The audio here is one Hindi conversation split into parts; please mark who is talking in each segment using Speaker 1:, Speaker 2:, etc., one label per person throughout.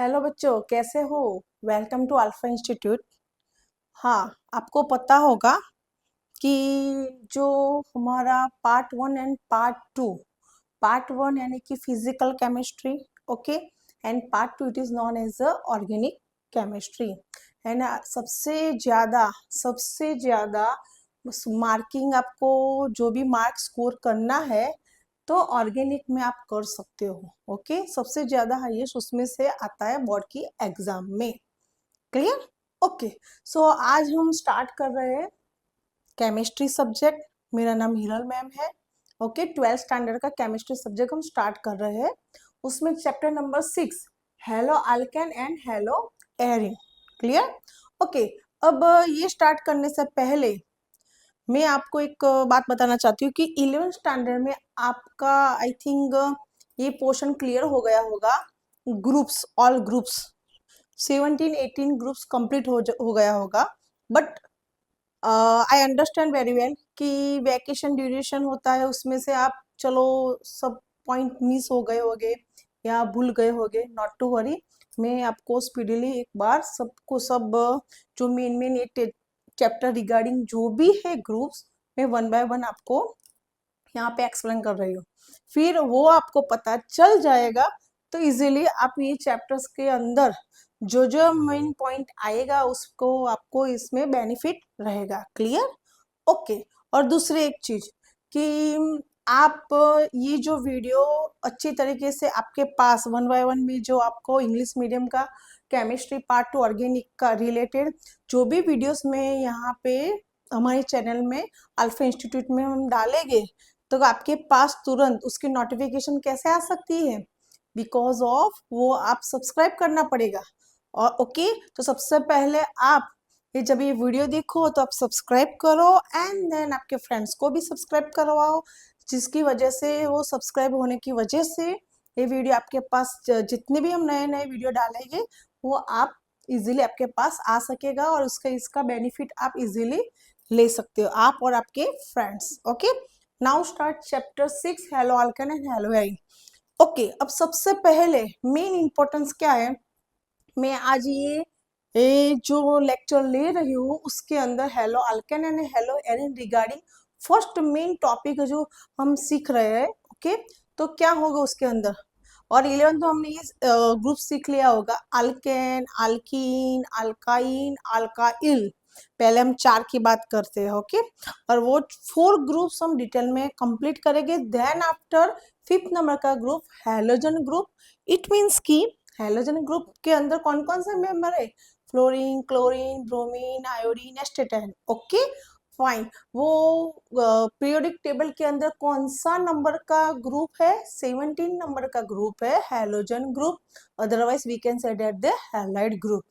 Speaker 1: हेलो बच्चों, कैसे हो। Welcome to alpha institute. हाँ, आपको पता होगा कि जो हमारा पार्ट 1 एंड पार्ट 2, पार्ट 1 यानी कि physical chemistry, okay, and part 2 it is known as a organic chemistry, है ना। सबसे ज्यादा मार्किंग आपको जो भी मार्क स्कोर करना है तो ऑर्गेनिक में आप कर सकते हो, ओके। सबसे ज्यादा हाईएस्ट उसमें से आता है बोर्ड की एग्जाम में। क्लियर? ओके। सो आज हम स्टार्ट कर रहे हैं केमिस्ट्री सब्जेक्ट। मेरा नाम हिरल मैम है, ओके। 12th स्टैंडर्ड का केमिस्ट्री सब्जेक्ट हम स्टार्ट कर रहे हैं। उसमें chapter number 6 hello alkane and hello Erin. Clear? Okay. अब ये स्टार्ट करने से पहले मैं आपको एक बात बताना चाहती हूँ कि 11th स्टैंडर्ड में आपका आई थिंक ये पोर्शन क्लियर हो गया होगा। Groups, all groups 17-18 groups complete हो गया होगा। But I understand very well कि वैकेशन ड्यूरेशन होता है, उसमें से आप चलो सब पॉइंट मिस हो गए होगे या भूल गए होगे। नॉट टू वरी, मैं आपको स्पीडीली एक बार सबको सब जो मेन मेन ये चैप्टर रिगार्डिंग जो भी है ग्रुप्स, मैं 1 बाय 1 आपको यहाँ पे एक्सप्लेन कर रही हूँ। फिर वो आपको पता चल जाएगा तो इजीली आप ये चैप्टर्स के अंदर जो जो मेन पॉइंट आएगा उसको आपको इसमें बेनिफिट रहेगा। क्लियर? ओके। और दूसरी एक चीज कि आप ये जो वीडियो अच्छी तरीके से आपके पास 1 बाय 1 में जो आपको इंग्लिश मीडियम का केमिस्ट्री पार्ट 2 ऑर्गेनिक का रिलेटेड जो भी वीडियोस में यहाँ पे हमारे चैनल में अल्फा इंस्टीट्यूट में हम डालेंगे तो आपके पास तुरंत उसकी नोटिफिकेशन कैसे आ सकती है? बिकॉज ऑफ वो आप सब्सक्राइब करना पड़ेगा। और ओके, तो सबसे पहले आप ये जब ये वीडियो देखो तो आप सब्सक्राइब करो एंड देन आपके फ्रेंड्स को भी सब्सक्राइब करवाओ, जिसकी वजह से वो सब्सक्राइब होने की वजह से ये वीडियो आपके पास जितने भी हम नए नए वीडियो डालेंगे वो आप इजीली आपके पास आ सकेगा और इसका बेनिफिट आप इजीली ले सकते हो, आप और आपके friends. Okay, now start chapter 6 hello alkane and hello Erin. Okay, अब सबसे पहले मेन इंपॉर्टेंस क्या है, मैं आज ये जो लेक्चर ले रही हूँ उसके अंदर haloalkane and hello Erin regarding first main topic जो हम सीख रहे हैं। ओके, तो क्या होगा उसके अंदर, और 11 तो हमने ये ग्रुप सीख लिया होगा, अल्केन, अल्कीन, अल्काइन, अल्काइल। पहले हम 4 की बात करते हैं, ओके। और वो 4 ग्रुप्स हम डिटेल में कंप्लीट करेंगे। देन आफ्टर 5th नंबर का group halogen group. It means कि हैलोजन ग्रुप के अंदर कौन कौन से मेंबर है? Fluorine, chlorine, bromine, iodine, astatine. Okay fine. वो पीरियोडिक टेबल के अंदर कौन सा नंबर का ग्रुप है? 17 नंबर का ग्रुप है halogen group, otherwise we can say that the halide group.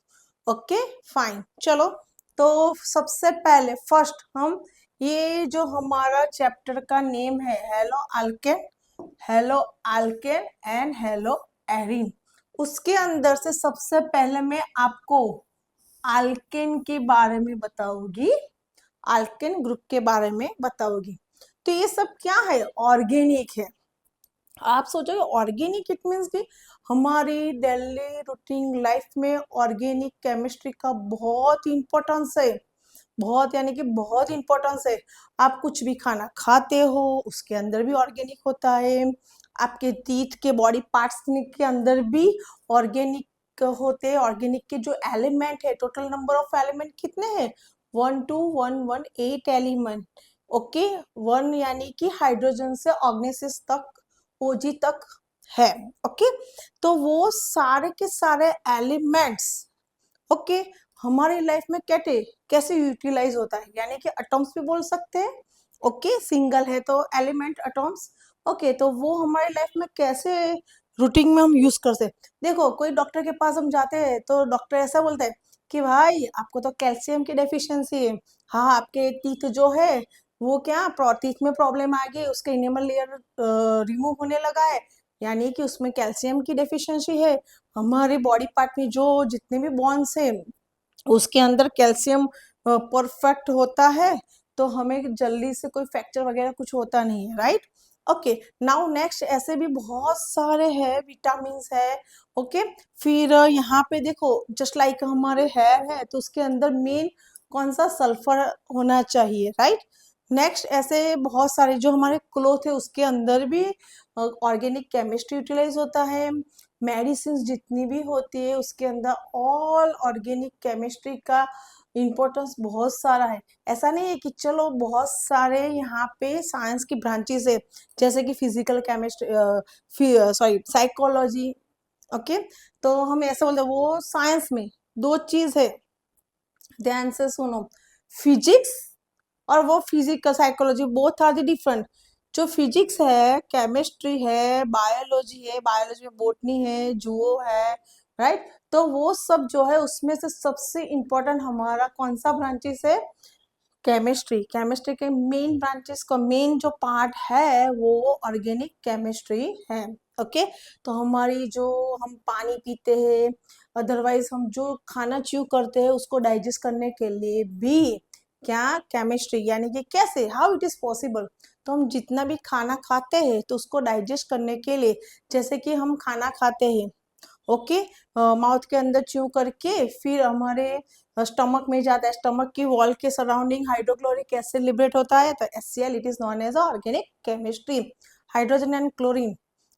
Speaker 1: Okay fine, चलो। तो सबसे पहले फर्स्ट हम ये जो हमारा चैप्टर का नेम है hello alkane and hello Erin, उसके अंदर से सबसे पहले मैं आपको अल्केन के बारे में बताऊंगी, अल्केन ग्रुप के बारे में बताऊंगी। तो ये सब क्या है? ऑर्गेनिक है। आप सोचोगे ऑर्गेनिक इट मीन्स कि हमारी डेली रूटीन लाइफ में ऑर्गेनिक केमिस्ट्री का बहुत इंपॉर्टेंस है, बहुत यानी कि बहुत इंपॉर्टेंस है। आप कुछ भी खाना खाते हो उसके अंदर भी ऑर्गेनिक होता है, आपके टीथ के बॉडी पार्ट्स के अंदर भी ऑर्गेनिक होते हैं। ऑर्गेनिक के जो एलिमेंट है, टोटल नंबर ऑफ एलिमेंट कितने हैं? 12118 एलिमेंट। ओके, 1 यानी कि हाइड्रोजन से ऑर्गेनेसिस तक, ओजी तक है। ओके, तो वो सारे के सारे एलिमेंट्स, ओके, हमारी लाइफ में कैसे यूटिलाइज होता है, यानी कि एटॉम्स भी बोल सकते हैं। ओके, सिंगल है तो एलिमेंट एटॉम्स। ओके, तो वो हमारी लाइफ में कैसे रूटीन में हम यूज करते हैं। देखो, कोई डॉक्टर के पास हम जाते हैं तो डॉक्टर ऐसा बोलता है कि भाई आपको तो कैल्शियम की डेफिशिएंसी है। हाँ, आपके टीथ जो है वो क्या टीथ में प्रॉब्लम आ गई, उसके इनेमल लेयर रिमूव होने लगा है, यानी कि उसमें कैल्शियम की डेफिशिएंसी है। हमारे बॉडी पार्ट में जो जितने भी बॉन्स है उसके अंदर कैल्शियम परफेक्ट होता है, तो हमें जल्दी से कोई फ्रैक्चर वगैरह कुछ होता नहीं है, राइट। ओके, नाउ नेक्स्ट ऐसे भी बहुत सारे हैं विटामिन है। ओके, फिर यहाँ पे देखो जस्ट लाइक हमारे हेयर है तो उसके अंदर मेन कौन सा, सल्फर होना चाहिए, राइट। नेक्स्ट ऐसे बहुत सारे जो हमारे क्लोथ है उसके अंदर भी ऑर्गेनिक केमिस्ट्री यूटिलाइज होता है। मेडिसिन जितनी भी होती है उसके अंदर ऑल ऑर्गेनिक केमिस्ट्री का इम्पोर्टेंस बहुत सारा है। ऐसा नहीं है कि चलो बहुत सारे यहाँ पे साइंस की ब्रांचेस है, जैसे कि physical chemistry, sorry psychology. Okay, तो हम ऐसा बोलते हैं वो साइंस में दो चीज है, ध्यान से सुनो, फिजिक्स और वो physical psychology, both are the different. जो फिजिक्स है, केमिस्ट्री है, बायोलॉजी है, बायोलॉजी में बोटनी है, जूओ है, राइट। तो वो सब जो है उसमें से सबसे इम्पोर्टेंट हमारा कौन सा ब्रांचेस है, केमिस्ट्री। केमिस्ट्री के मेन ब्रांचेस का मेन जो पार्ट है वो ऑर्गेनिक केमिस्ट्री है। ओके, तो हमारी जो हम पानी पीते हैं, अदरवाइज हम जो खाना च्यू करते हैं उसको डाइजेस्ट करने के लिए भी क्या, केमिस्ट्री, यानी कि कैसे, हाउ इट इज पॉसिबल। तो हम जितना भी खाना खाते हैं तो उसको डाइजेस्ट करने के लिए, जैसे कि हम खाना खाते हैं, ओके, माउथ के अंदर च्यू करके फिर हमारे स्टमक में जाता है, स्टमक की वॉल के सराउंडिंग हाइड्रोक्लोरिक एसिड लिबरेट होता है, तो HCl it is known as organic chemistry, hydrogen and chlorine.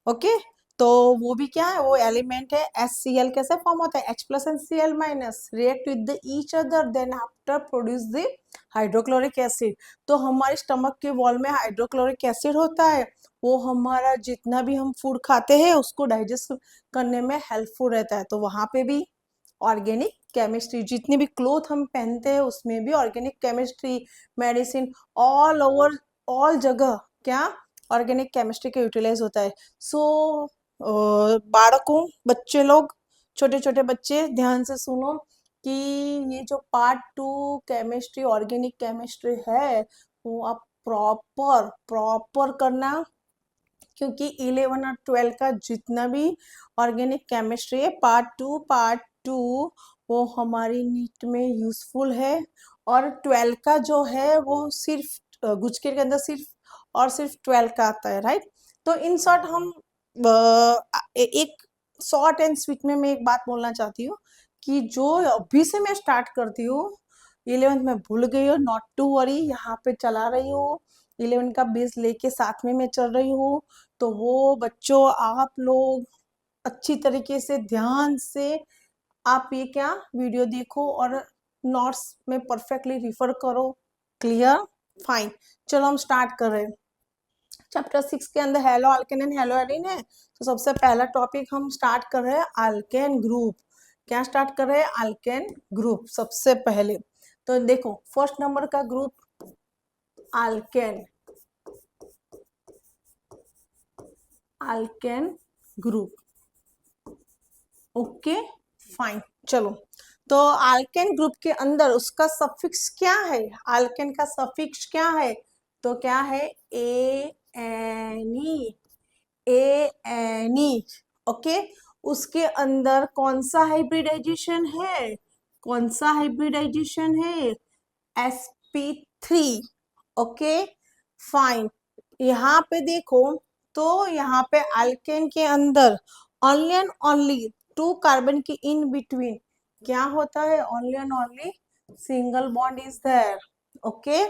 Speaker 1: Okay, तो वो भी क्या है, वो एलिमेंट है। HCl कैसे फॉर्म होता है, H+ and Cl- react with each other than after produce the hydrochloric acid. तो हमारे स्टमक के वॉल में हाइड्रोक्लोरिक एसिड होता है, वो हमारा जितना भी हम फूड खाते हैं उसको डाइजेस्ट करने में हेल्पफुल रहता है। तो वहां पे भी ऑर्गेनिक केमिस्ट्री, जितनी भी क्लोथ हम पहनते हैं उसमें भी organic chemistry, medicine, all over, all जगह क्या, ऑर्गेनिक केमिस्ट्री का यूटिलाइज होता है। सो बालकों, बच्चे लोग, छोटे छोटे बच्चे ध्यान से सुनो कि ये जो पार्ट 2 केमिस्ट्री, ऑर्गेनिक केमिस्ट्री है वो आप प्रॉपर प्रॉपर करना, क्योंकि 11 और 12 का जितना भी ऑर्गेनिक केमिस्ट्री है पार्ट 2 वो हमारी नीट में यूजफुल है। और 12 का जो है वो सिर्फ गुजकेट के अंदर सिर्फ और सिर्फ 12 का आता है, राइट। तो इन शॉर्ट हम एक शॉर्ट एंड स्वीट में मैं एक बात बोलना चाहती हूँ कि जो अभी से मैं स्टार्ट करती हूँ, 11th में भूल गई हो, नॉट टू वरी, यहाँ पे चला रही हूँ, 11 का बेस लेके साथ में मैं चल रही हूँ। तो वो बच्चों आप लोग अच्छी तरीके से ध्यान से आप ये क्या वीडियो देखो और नोट्स में परफेक्टली रिफर करो। क्लियर, फाइन, चलो हम स्टार्ट कर रहे हैं। चैप्टर 6 के अंदर haloalkane and haloarene है, तो सबसे पहला टॉपिक हम स्टार्ट कर रहे हैं अल्केन ग्रुप। क्या स्टार्ट कर रहे हैं, अल्केन ग्रुप सबसे पहले। तो देखो फर्स्ट नंबर का group alkane, alkane group. Okay, fine, चलो। तो अल्केन ग्रुप के अंदर उसका सफिक्स क्या है, अल्केन का सफिक्स क्या है, तो क्या है, एनी, एनी। ओके, उसके अंदर कौन सा हाइब्रिडाइजेशन है, कौन सा हाइब्रिडाइजेशन है, sp3। ओके, फाइन, यहाँ पे देखो, तो यहाँ पे अल्केन के अंदर ओनली एंड ओनली 2 कार्बन की इन बिटवीन क्या होता है, only and only single bond is there. Okay,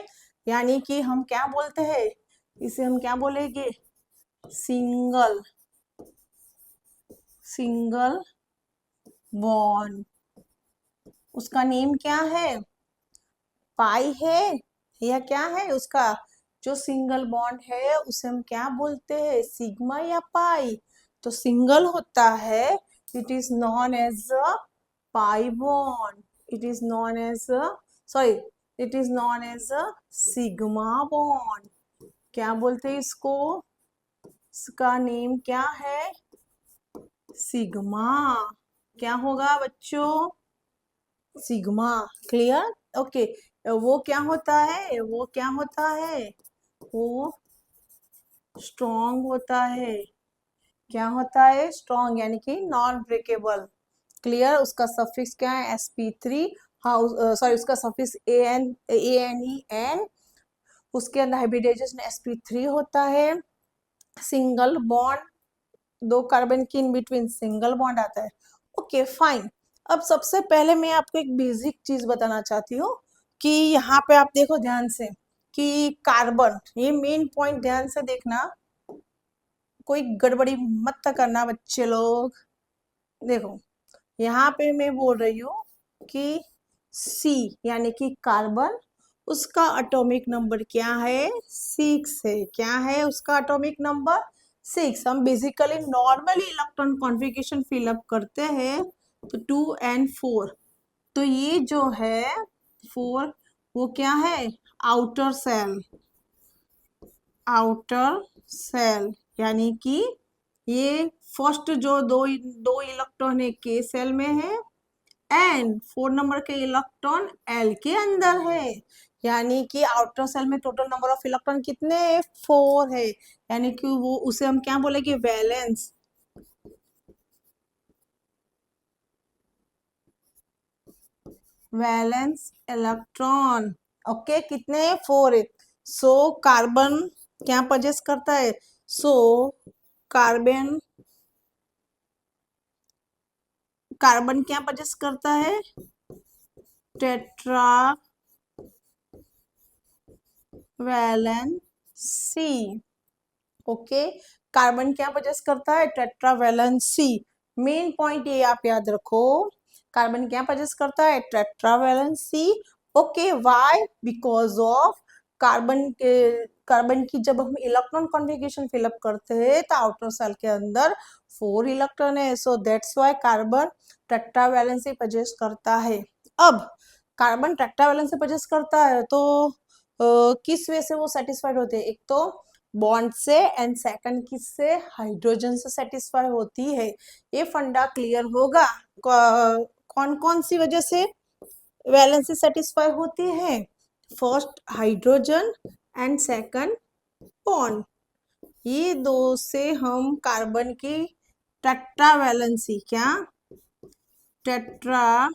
Speaker 1: यानी कि हम क्या बोलते हैं, इसे हम क्या बोलेंगे, सिंगल, सिंगल बॉन्ड। उसका नेम क्या है, पाई है, या क्या है उसका, जो सिंगल बॉन्ड है उसे हम क्या बोलते हैं, सिग्मा या पाई। तो सिंगल होता है, it is known as a pi bond, it is known as a, sorry, it is known as a sigma bond. क्या बोलते हैं इसको, इसका नेम क्या है, सिग्मा। क्या होगा बच्चों, सिग्मा। Clear, okay. वो क्या होता है, वो क्या होता है, वो स्ट्रॉन्ग होता है। क्या होता है, स्ट्रॉन्ग, यानी कि नॉन ब्रेकेबल। क्लियर, उसका सफिक्स क्या है, sp3। हाँ, सॉरी, उसका सफिक्स an, ane, and उसके अंदर हाइब्रिडाइजेशन sp3 होता है, सिंगल बॉन्ड, दो कार्बन की इन बिटवीन सिंगल बॉन्ड आता है। Okay fine. अब सबसे पहले मैं आपको एक बेसिक चीज बताना चाहती हूँ कि यहाँ पे आप देखो ध्यान से कि कार्बन, ये मेन पॉइंट ध्यान से देखना, कोई गड़बड़ी मत करना बच्चे लोग। देखो यहाँ पे मैं बोल रही हूँ कि सी यानी कि कार्बन, उसका एटॉमिक नंबर क्या है, 6 है। क्या है उसका एटॉमिक नंबर, 6। हम basically normally electron configuration fill up करते हैं तो 2 and 4, तो ये जो है 4 वो क्या है, आउटर सेल, आउटर सेल यानी कि ये फर्स्ट जो दो दो इलेक्ट्रॉन है के सेल में है एंड 4 नंबर के इलेक्ट्रॉन एल के अंदर है। यानी कि आउटर सेल में टोटल नंबर ऑफ इलेक्ट्रॉन कितने हैं, 4 है। यानी कि वो उसे हम क्या बोलेंगे, वैलेंस, वैलेंस इलेक्ट्रॉन। ओके कितने, 4 है। सो कार्बन क्या पजेस करता है, सो कार्बन, कार्बन क्या पजेस करता है, टेट्रा वैलेंसी। ओके कार्बन क्या पजेस करता है, टेट्रावैलेंसी। मेन पॉइंट ये आप याद रखो, कार्बन क्या पजेस करता है, tetravalency. Okay why, because of carbon के, कार्बन की जब हम इलेक्ट्रॉन कॉन्फ़िगरेशन फिलअप करते हैं तो आउटर सेल के अंदर 4 इलेक्ट्रॉन है, so that's why carbon tetravalency possess करता है। अब कार्बन टेट्रावैलेंसी पजेस करता है तो किस वे से वो सेटिस्फाइड होते हैं, एक तो बॉन्ड से एंड सेकंड किससे, हाइड्रोजन से सेटिस्फाई होती है। ये फंडा क्लियर होगा। कौन कौन सी वजह से वैलेंसी सेटिस्फाई होती है, first hydrogen and second bond, ये दो से हम कार्बन की टेट्रा वैलेंसी, क्या टेट्रा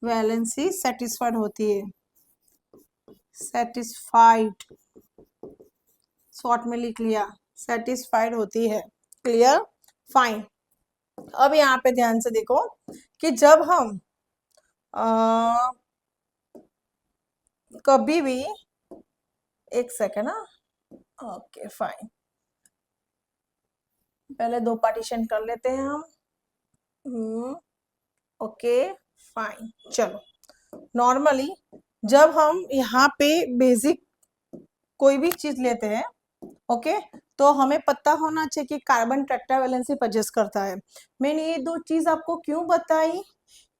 Speaker 1: वैलेंसी सेटिस्फाइड होती है, सेटिस्फाइड, शॉर्ट में लिख लिया, सेटिस्फाइड होती है। Clear, fine. अब यहाँ पे ध्यान से देखो कि जब हम कभी भी, एक सेकेंड ना, ओके फाइन, पहले दो पार्टीशन कर लेते हैं हम। ओके फाइन, चलो नॉर्मली जब हम यहाँ पे बेसिक कोई भी चीज लेते हैं, ओके, तो हमें पता होना चाहिए कि कार्बन टेट्रावैलेंसी पजेस करता है। मैंने ये दो चीज आपको क्यों बताई,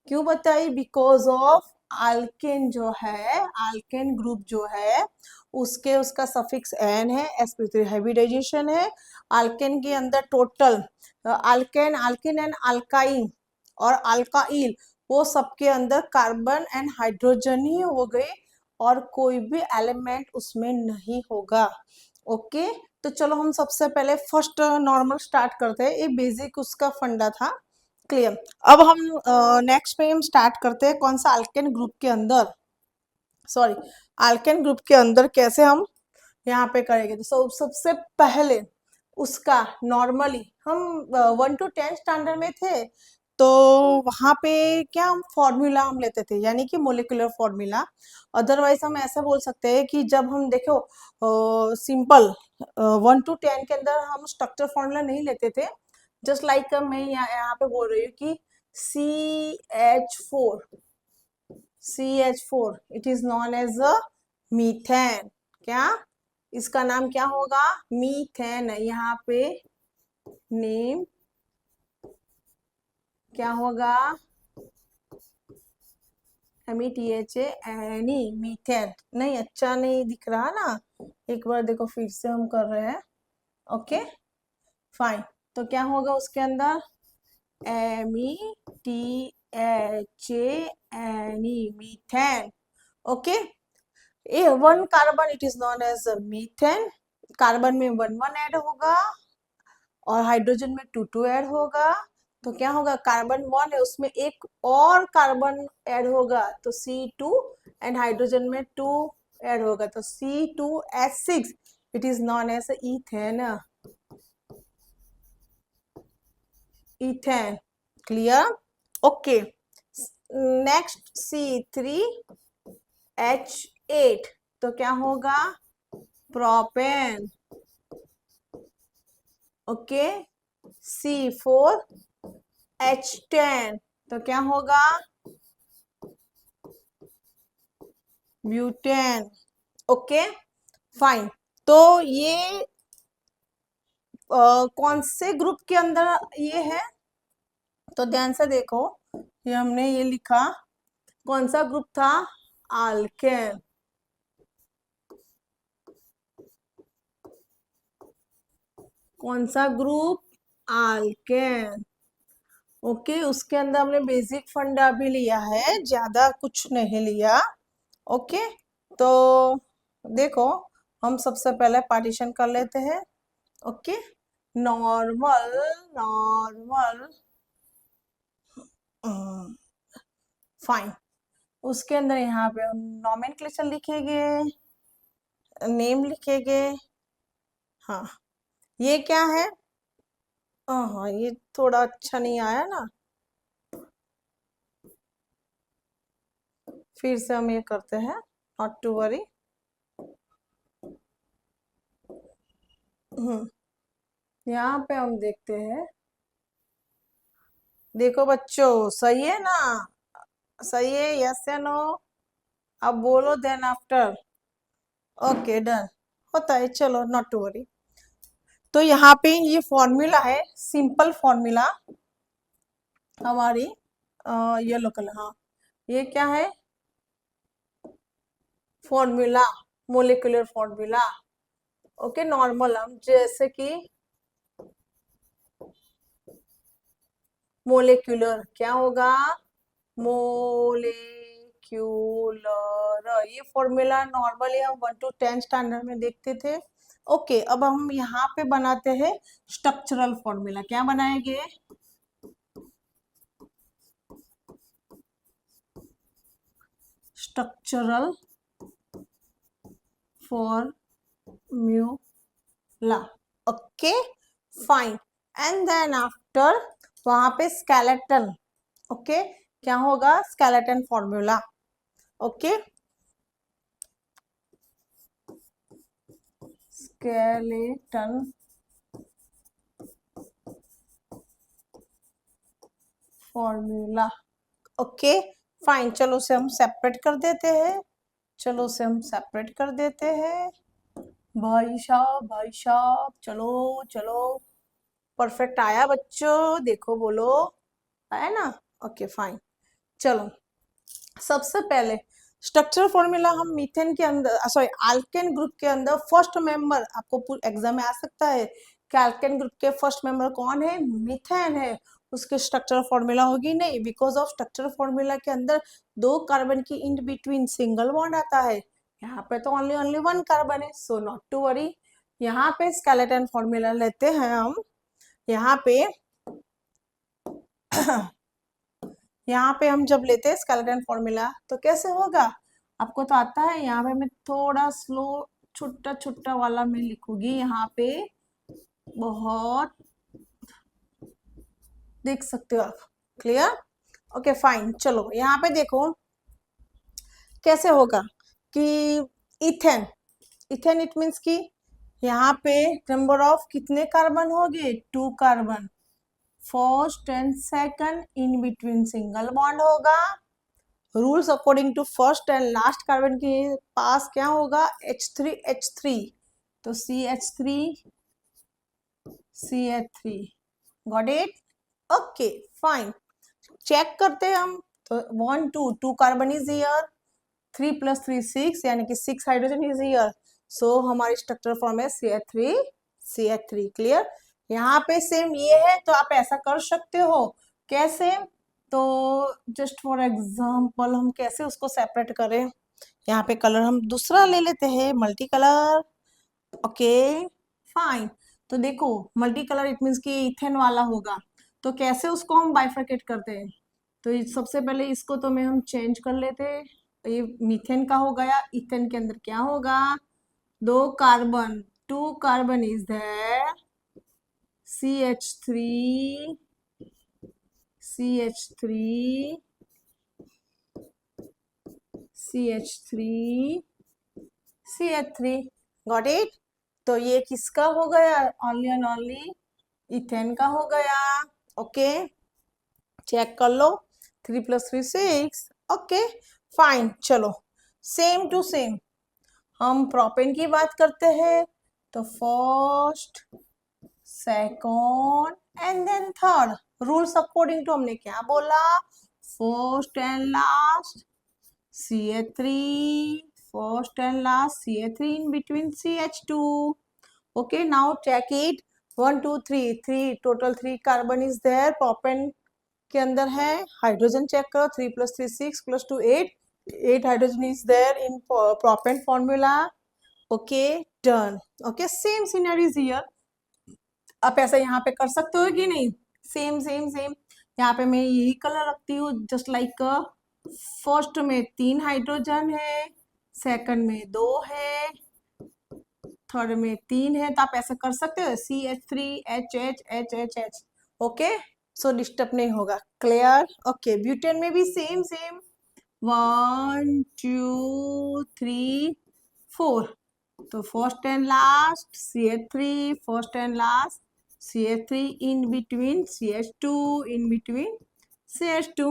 Speaker 1: क्यों बताई, बिकॉज ऑफ आल्केन जो है, आल्केन ग्रुप जो है उसके, उसका सफिक्स एन है, sp3 हाइब्रिडाइजेशन है। आल्केन के अंदर टोटल आल्केन, आल्किन एंड अल्काइन और अल्काइल, वो सबके अंदर कार्बन एंड हाइड्रोजन ही हो गए और कोई भी एलिमेंट उसमें नहीं होगा। ओके तो चलो हम सबसे पहले फर्स्ट नॉर्मल स्टार्ट करते हैं, ये बेसिक उसका फंडा था। क्लियर। अब हम नेक्स्ट पे हम स्टार्ट करते हैं कौन सा, अल्केन ग्रुप के अंदर, सॉरी अल्केन ग्रुप के अंदर कैसे हम यहाँ पे करेंगे। तो सबसे पहले उसका नॉर्मली हम 1 to 10 स्टैंडर्ड में थे तो वहां पे क्या हम फॉर्मूला हम लेते थे, यानी कि मोलिकुलर फॉर्मूला। अदरवाइज हम ऐसा बोल सकते हैं कि जब हम देखो सिंपल 1 to 10 के अंदर हम स्ट्रक्चर फॉर्मूला नहीं लेते थे। जस्ट लाइक मैं यहाँ पे बोल रही हूँ कि CH4, CH4 it is known as a methane. क्या इसका नाम क्या होगा, मीथेन। यहाँ पे नेम क्या होगा, METHA, एनी, मीथेन। नहीं अच्छा नहीं दिख रहा ना, एक बार देखो फिर से हम कर रहे हैं। ओके फाइन, तो क्या होगा उसके अंदर, METHA, N E, methane. Okay a 1 carbon it is known as methane, carbon में 1 1 ऐड होगा और हाइड्रोजन में 2 2 ऐड होगा। तो क्या होगा, कार्बन 1 है उसमें एक और कार्बन ऐड होगा तो C2 एंड हाइड्रोजन में 2 ऐड होगा तो C2H6, it is known as ethane, ethane. Clear? Okay. Next C3H8, तो क्या होगा? प्रोपेन। ओके। C4H10, तो क्या होगा? ब्यूटेन। Okay fine. तो ये कौन से ग्रुप के अंदर ये है? तो ध्यान से देखो, ये हमने ये लिखा, कौन सा ग्रुप था? आल्केन। कौन सा ग्रुप? आल्केन। ओके, उसके अंदर हमने बेसिक फंडा भी लिया है, ज्यादा कुछ नहीं लिया। ओके, तो देखो, हम सबसे पहले पार्टीशन कर लेते हैं। Okay, normal, normal, fine. उसके अंदर यहाँ पे हम नॉमेनक्लेचर लिखेंगे, नेम लिखेंगे। हाँ, ये क्या है? हाँ, ये थोड़ा अच्छा नहीं आया ना, फिर से हम ये करते हैं, नॉट टू वरी। यहाँ पे हम देखते हैं, देखो बच्चों, सही है ना? सही है? यस या नो? अब बोलो देन आफ्टर। ओके डन, होता है, चलो नॉट टू वरी। तो यहाँ पे ये फॉर्मूला है, सिंपल फॉर्मूला हमारी, येलो कलर, हाँ, ये क्या है? Formula, molecular formula. Okay, normal, हम जैसे कि मोलिकुलर क्या होगा? मोलिक्यूलर, ये फॉर्मूला नॉर्मली हम 1 to 10 स्टैंडर्ड में देखते थे। ओके, अब हम यहाँ पे बनाते हैं स्ट्रक्चरल फॉर्मूला। क्या बनाएंगे? Structural formula. Okay fine. And then after वहां पे स्केलेटन। ओके, क्या होगा? Skeleton formula. Okay, skeleton formula. Okay fine, चलो उसे हम सेपरेट कर देते हैं। चलो उसे हम सेपरेट कर देते हैं। भाई साहब, भाई साहब, चलो चलो, परफेक्ट आया बच्चों? देखो, बोलो, आया ना? Okay fine. चलो, सबसे पहले स्ट्रक्चर फॉर्मूला हम मीथेन के अंदर, सॉरी, अल्केन ग्रुप के अंदर फर्स्ट मेंबर, आपको एग्जाम में आ सकता है कि अल्केन ग्रुप के फर्स्ट मेंबर कौन है? मीथेन है। उसके स्ट्रक्चर फॉर्मूला होगी नहीं, बिकॉज ऑफ स्ट्रक्चर फॉर्मूला के अंदर 2 कार्बन की इन बिटवीन सिंगल बॉन्ड आता है। यहाँ पे तो ओनली ओनली 1 कार्बन है, सो नॉट टू वरी। यहाँ पे स्केलेटन फॉर्मूला लेते हैं हम। यहाँ पे यहाँ पे हम जब लेते हैं स्केलेटन फॉर्मूला, तो कैसे होगा? आपको तो आता है। यहाँ पे मैं थोड़ा स्लो, छोटा छोटा वाला मैं लिखूंगी यहाँ पे, बहुत, देख सकते हो आप। क्लियर? Okay fine. चलो यहाँ पे देखो कैसे होगा कि इथेन, इथेन इट मीन्स कि यहाँ पे नंबर ऑफ कितने कार्बन हो गए? 2 carbon, first and second in between single bond होगा। Rules according to first and last carbon के पास क्या होगा? H3H3, तो CH3 CH3, got it? Okay fine. Check करते हैं हम, तो 1 2 कार्बन इज हियर, 3 + 3 6, यानी कि 6 हाइड्रोजन इज हियर। सो हमारी स्ट्रक्चर फॉर्म है CH3 CH3। क्लियर? यहाँ पे सेम ये है, तो आप ऐसा कर सकते हो। कैसे? तो जस्ट फॉर एग्जाम्पल हम कैसे उसको सेपरेट करें? यहाँ पे कलर हम दूसरा ले लेते हैं, मल्टी कलर। Okay fine. तो देखो, मल्टी कलर इट मीन्स कि इथेन वाला होगा। तो कैसे उसको हम बाइफरकेट करते हैं? तो सबसे पहले इसको तो मैं हम चेंज कर लेते हैं। ये मीथेन का हो गया। इथेन के अंदर क्या होगा, 2 carbon, 2 carbon is there, CH3, CH3, CH3, CH3, got it. तो ये किसका हो गया, ओनली एंड ओनली इथेन का हो गया। ओके, चेक कर लो, 3 + 3 6। ओके फाइन, चलो सेम टू सेम हम प्रोपेन की बात करते हैं। तो first, second and then third, rules according to हमने क्या बोला, first and last CH3, first and last CH3 in between CH2. Okay, now check it. 1 2 3 3 total 3 carbon is there. Propane के अंदर है, हाइड्रोजन चेक करो, 3 + 3 6 + 2 8, 8 hydrogen is there in propane formula. Okay done. Okay same scenario is here. आप ऐसा यहाँ पे कर सकते हो कि नहीं, सेम सेम सेम। यहाँ पे मैं यही कलर रखती हूँ, जस्ट लाइक फर्स्ट में 3 हाइड्रोजन है, सेकंड में 2 है, थर्ड में 3 है। तो आप ऐसा कर सकते हो, CH3 HH HH H। Okay, सो डिस्टर्ब नहीं होगा, क्लियर। ओके, ब्यूटेन में भी सेम सेम, 1 2 3 4। तो first and last CH3, first and last CH3 in between CH2, in between CH2,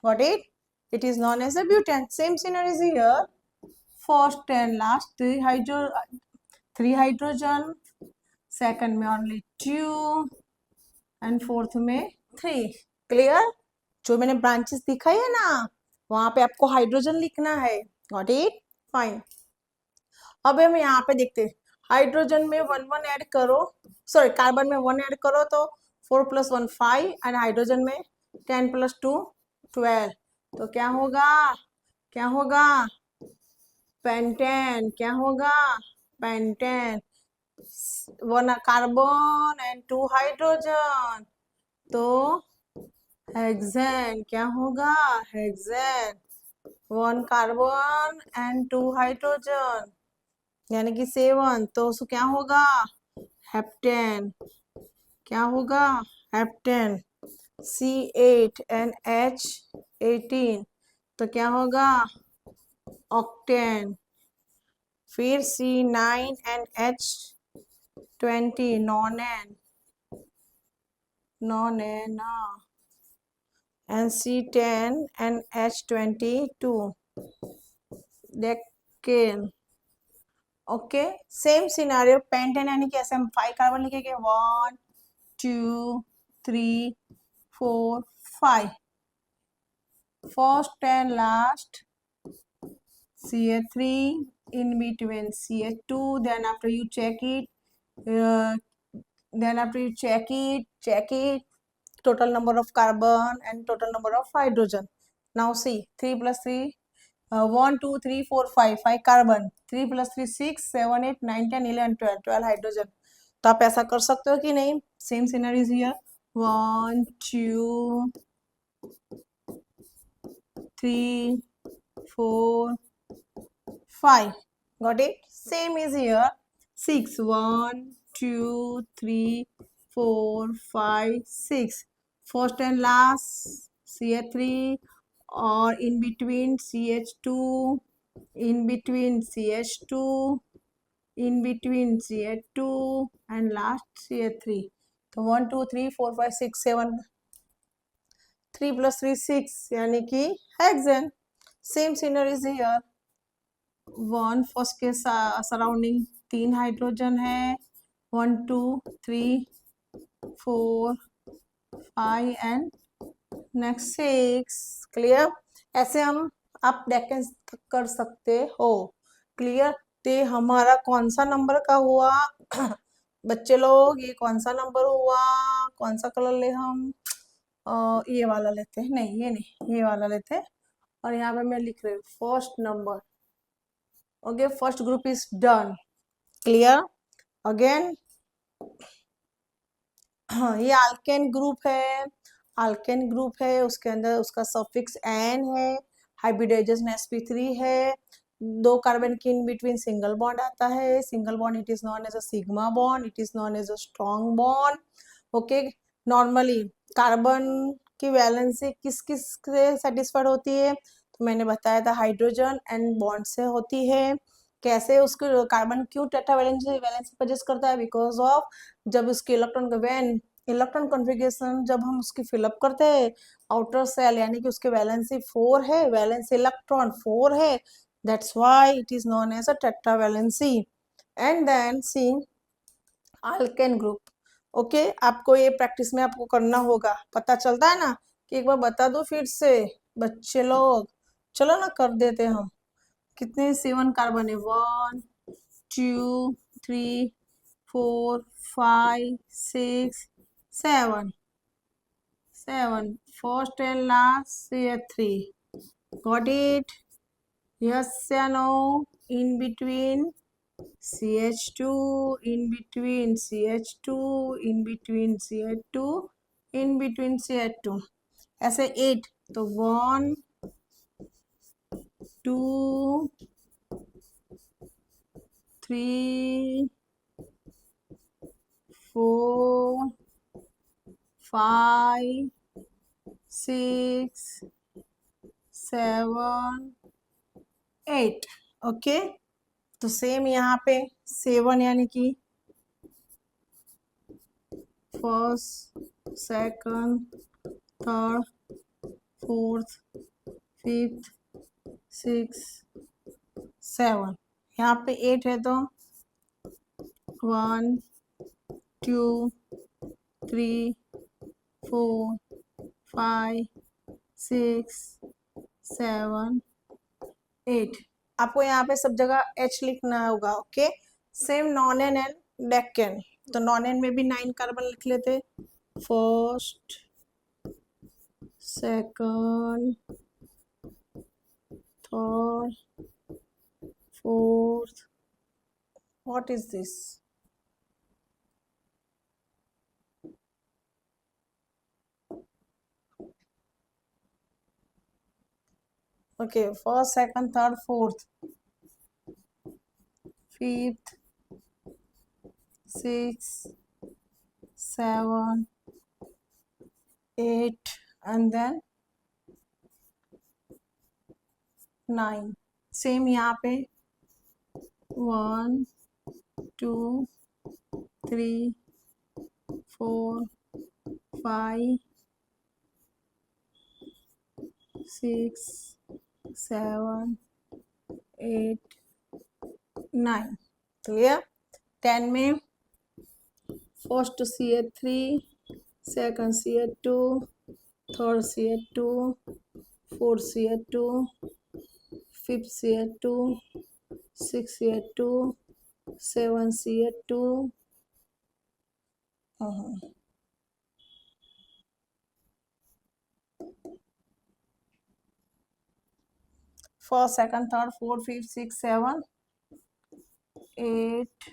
Speaker 1: got it? It is known as a butane. Same scenario is here. First and last 3 hydrogen, second में only 2 and fourth में 3। क्लियर। जो मैंने ब्रांचेस दिखाई है ना, वहां पे आपको हाइड्रोजन लिखना है, गॉट इट, फाइन। अब हम यहाँ पे देखते हैं, हाइड्रोजन में 1 1 ऐड करो, सॉरी कार्बन में 1 ऐड करो तो 4 + 1 5, एंड हाइड्रोजन में 10 + 2 12। तो क्या होगा, क्या होगा, पेंटेन। क्या होगा, पेंटेन। 1 कार्बन एंड 2 हाइड्रोजन, तो हेक्सेन। क्या होगा, हेक्सेन। 1 कार्बन एंड 2 हाइड्रोजन, यानी कि 7। तो उसको क्या होगा, हेप्टेन। क्या होगा, हेप्टेन। C8 and H18, तो क्या होगा, ऑक्टेन। फिर C9 and H20, nonane, nonane. and C10 and H22, decane. Okay, same scenario, pentane यानी कि ऐसे हम 5 कार्बन लिखेंगे, 1 2 3 4 5। First and last CH3 in between CH2, then after you check it, check it, total number of carbon and total number of hydrogen. Now see, 3 + 3, 1 2 3 4 5, 5 carbon, 3 + 3 6 7 8 9 10 11 12, 12 hydrogen. तो आप ऐसा कर सकते हो कि नहीं, same scenario is here, 1 2 3 4 5, got it? Same is here, 6 1 2 3 4 5 6, first and last CH3, or in between CH2, in between CH2, in between CH2 and last CH3। तो 1 2 3 4 5 6 7, 3 + 3 6, यानी कि hexane. Same scenery is here, 1 first के सराउंडिंग 3 हाइड्रोजन है, 1 2 3 4 5 एंड नेक्स्ट 6। क्लियर। ऐसे हम आप डेकेन कर सकते हो, क्लियर। तो हमारा कौन सा नंबर का हुआ बच्चे लोग, ये कौन सा नंबर हुआ, कौन सा कलर ले हम, ये वाला लेते हैं, नहीं ये नहीं, ये वाला लेते हैं। और यहाँ पे मैं लिख रही हूँ first number. Okay, first group is done, clear. Again ये अल्केन ग्रुप है, अल्केन ग्रुप है, उसके अंदर उसका सफिक्स एन है, हाइब्रिडाइजेशन sp3 है, 2 कार्बन के इन बिटवीन सिंगल बॉन्ड आता है, single bond it is known as a sigma bond, it is known as a strong bond. Okay, normally carbon की वैलेंसी किस किस से सेटिस्फाइड होती है, तो मैंने बताया था हाइड्रोजन एंड बॉन्ड से होती है। कैसे उसको कार्बन क्यों टेट्रा वैलेंसी वैलेंसी पजेस्ट करता है, बिकॉज ऑफ जब उसके इलेक्ट्रॉन व्हेन इलेक्ट्रॉन कॉन्फ़िगरेशन जब हम उसकी फिलअप करते हैं आउटर सेल, यानी कि उसके वैलेंसी 4 है, वैलेंसी इलेक्ट्रॉन 4 है, that's why it is known as a tetravalency. And then see alkane group. Okay, आपको ये प्रैक्टिस में आपको करना होगा, पता चलता है ना, कि एक बार बता दो फिर से बच्चे लोग, चलो ना कर देते हम। कितने 7 कार्बन है, 1 2 3 4 5 6 7 7, first and last CH3, got it? Yes or no? In between CH2, in between CH2, in between CH2, in between CH2, ऐसे 8, तो 1 2 3 4 5 6 7 8। ओके, तो सेम यहाँ पे 7 यानी कि first, second, third, fourth, fifth, six, 7, यहाँ पे 8 है तो 1 2 3 4 5 6 7 8। आपको यहाँ पे सब जगह H लिखना होगा। Okay, same nonane and decane, तो नॉन एन में भी 9 कार्बन लिख लेते, first, second, third, fourth, what is this, okay, first, second, third, fourth, fifth, six, 7 8 and then 9। सेम यहाँ पे 1 2 3 4 5 6 7 8 9। क्लियर? 10 में first CH3, second CH2, third CH2, fourth CH2, fifth CH2, six CH2, 7 CH2। First, second, third, fourth, fifth, six, 7 8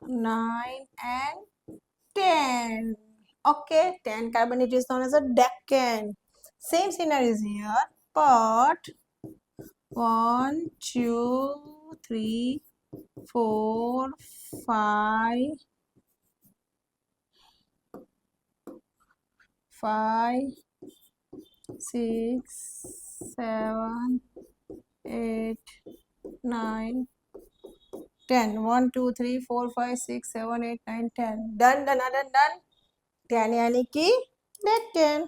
Speaker 1: 9 and 10। okay, 10 carbon, it is known as a decan. Same scenario is here, but 1 2 3 4 5 6 7 8 9 10। 1 2 3 4 5 6 7 8 9 10। Done done done done. 10 यानी कि डेकेन।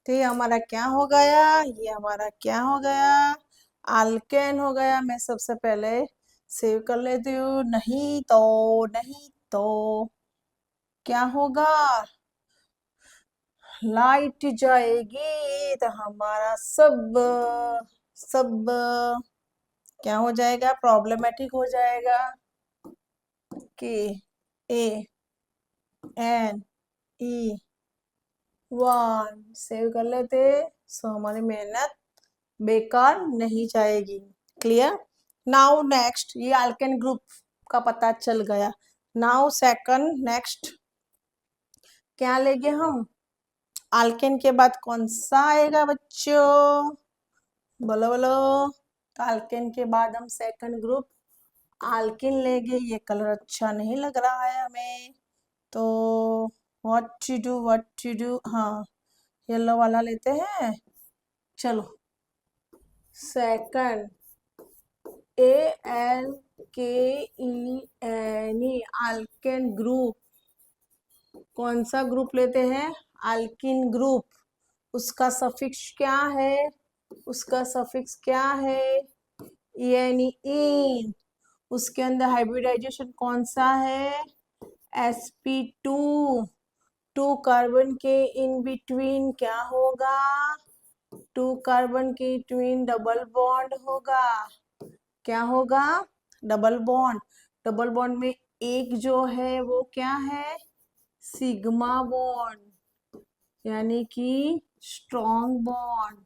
Speaker 1: तो ये हमारा क्या हो गया, ये हमारा क्या हो गया, अल्केन हो गया। मैं सबसे पहले सेव कर लेती हूँ, नहीं तो क्या होगा, लाइट जाएगी तो हमारा सब सब क्या हो जाएगा, प्रॉब्लमेटिक हो जाएगा। कि ANE 1 सेव कर लेते, सो हमारी मेहनत बेकार नहीं जाएगी। क्लियर? नाउ नेक्स्ट, ये अल्केन ग्रुप का पता चल गया। नाउ सेकंड, नेक्स्ट क्या लेंगे हम, अल्केन के बाद कौन सा आएगा बच्चों? बोलो बोलो। अल्केन के बाद हम सेकंड ग्रुप अल्किन लेंगे। ये कलर अच्छा नहीं लग रहा है हमें, तो व्हाट टू डू, हाँ येलो वाला लेते हैं। चलो सेकंड ALKEN अल्केन ग्रुप। कौन सा ग्रुप लेते हैं? Alkene group. उसका सफिक्स क्या है? उसका सफिक्स क्या है? यानी इन। उसके अंदर हाइब्रिडाइजेशन कौन सा है? sp2। 2 कार्बन के इन बिटवीन क्या होगा? 2 कार्बन के ट्विन डबल बॉन्ड होगा। क्या होगा? Double bond. डबल बॉन्ड में एक जो है वो क्या है? सिग्मा बॉन्ड, यानी कि स्ट्रॉन्ग बॉन्ड।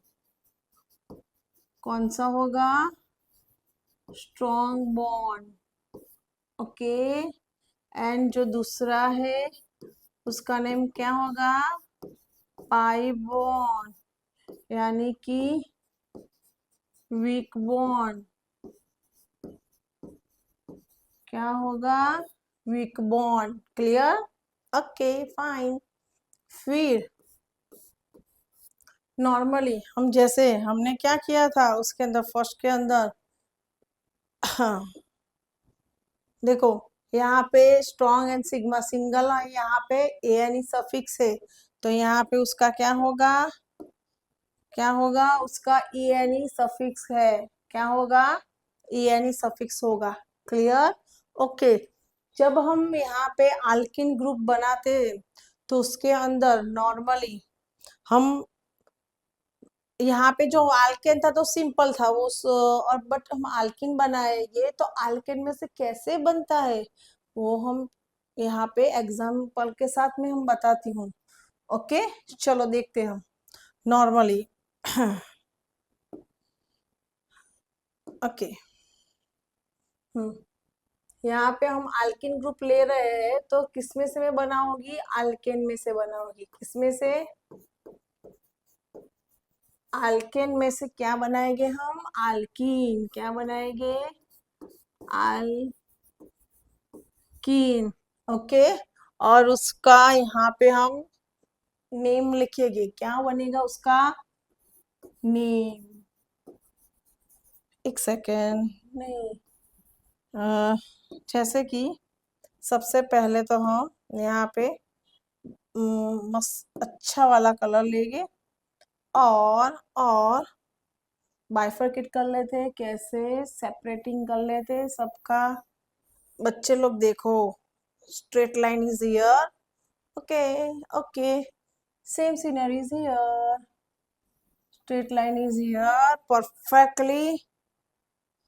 Speaker 1: कौन सा होगा? Strong bond. ओके। एंड जो दूसरा है उसका नेम क्या होगा? पाई बॉन्ड, यानी कि वीक बॉन्ड। क्या होगा? Weak bond. Clear? Okay fine. फिर नॉर्मली हम जैसे हमने क्या किया था उसके अंदर फर्स्ट के अंदर हाँ, देखो यहाँ पे स्ट्रॉन्ग एंड सिग्मा सिंगल है, यहाँ पे एन सफिक्स है, तो यहाँ पे उसका क्या होगा? क्या होगा? उसका ई सफिक्स है। क्या होगा? ई सफिक्स होगा। क्लियर? ओके। जब हम यहाँ पे अल्किन ग्रुप बनाते तो उसके अंदर नॉर्मली हम यहाँ पे जो अल्केन था तो सिंपल था वो और बट हम अल्किन बनाएंगे तो अल्केन में से कैसे बनता है वो हम यहाँ पे एग्जाम्पल के साथ में हम बताती हूँ। ओके चलो देखते हैं हम नॉर्मली। ओके यहाँ पे हम अल्किन ग्रुप ले रहे हैं तो किसमें से मैं बनाऊंगी? अल्केन में से बनाऊंगी। किसमें से? अल्केन में से क्या बनाएंगे हम? अल्कीन। क्या बनाएंगे? अल्कीन। ओके। और उसका यहाँ पे हम नेम लिखेंगे। क्या बनेगा उसका नेम? एक सेकेंड, नहीं जैसे कि सबसे पहले तो हम यहाँ पे मस्त अच्छा वाला कलर लेंगे और बाइफरकेट कर लेते। कैसे? सेपरेटिंग कर लेते सबका। बच्चे लोग देखो, straight line is here. Okay okay, same scenery is here, straight line is here perfectly.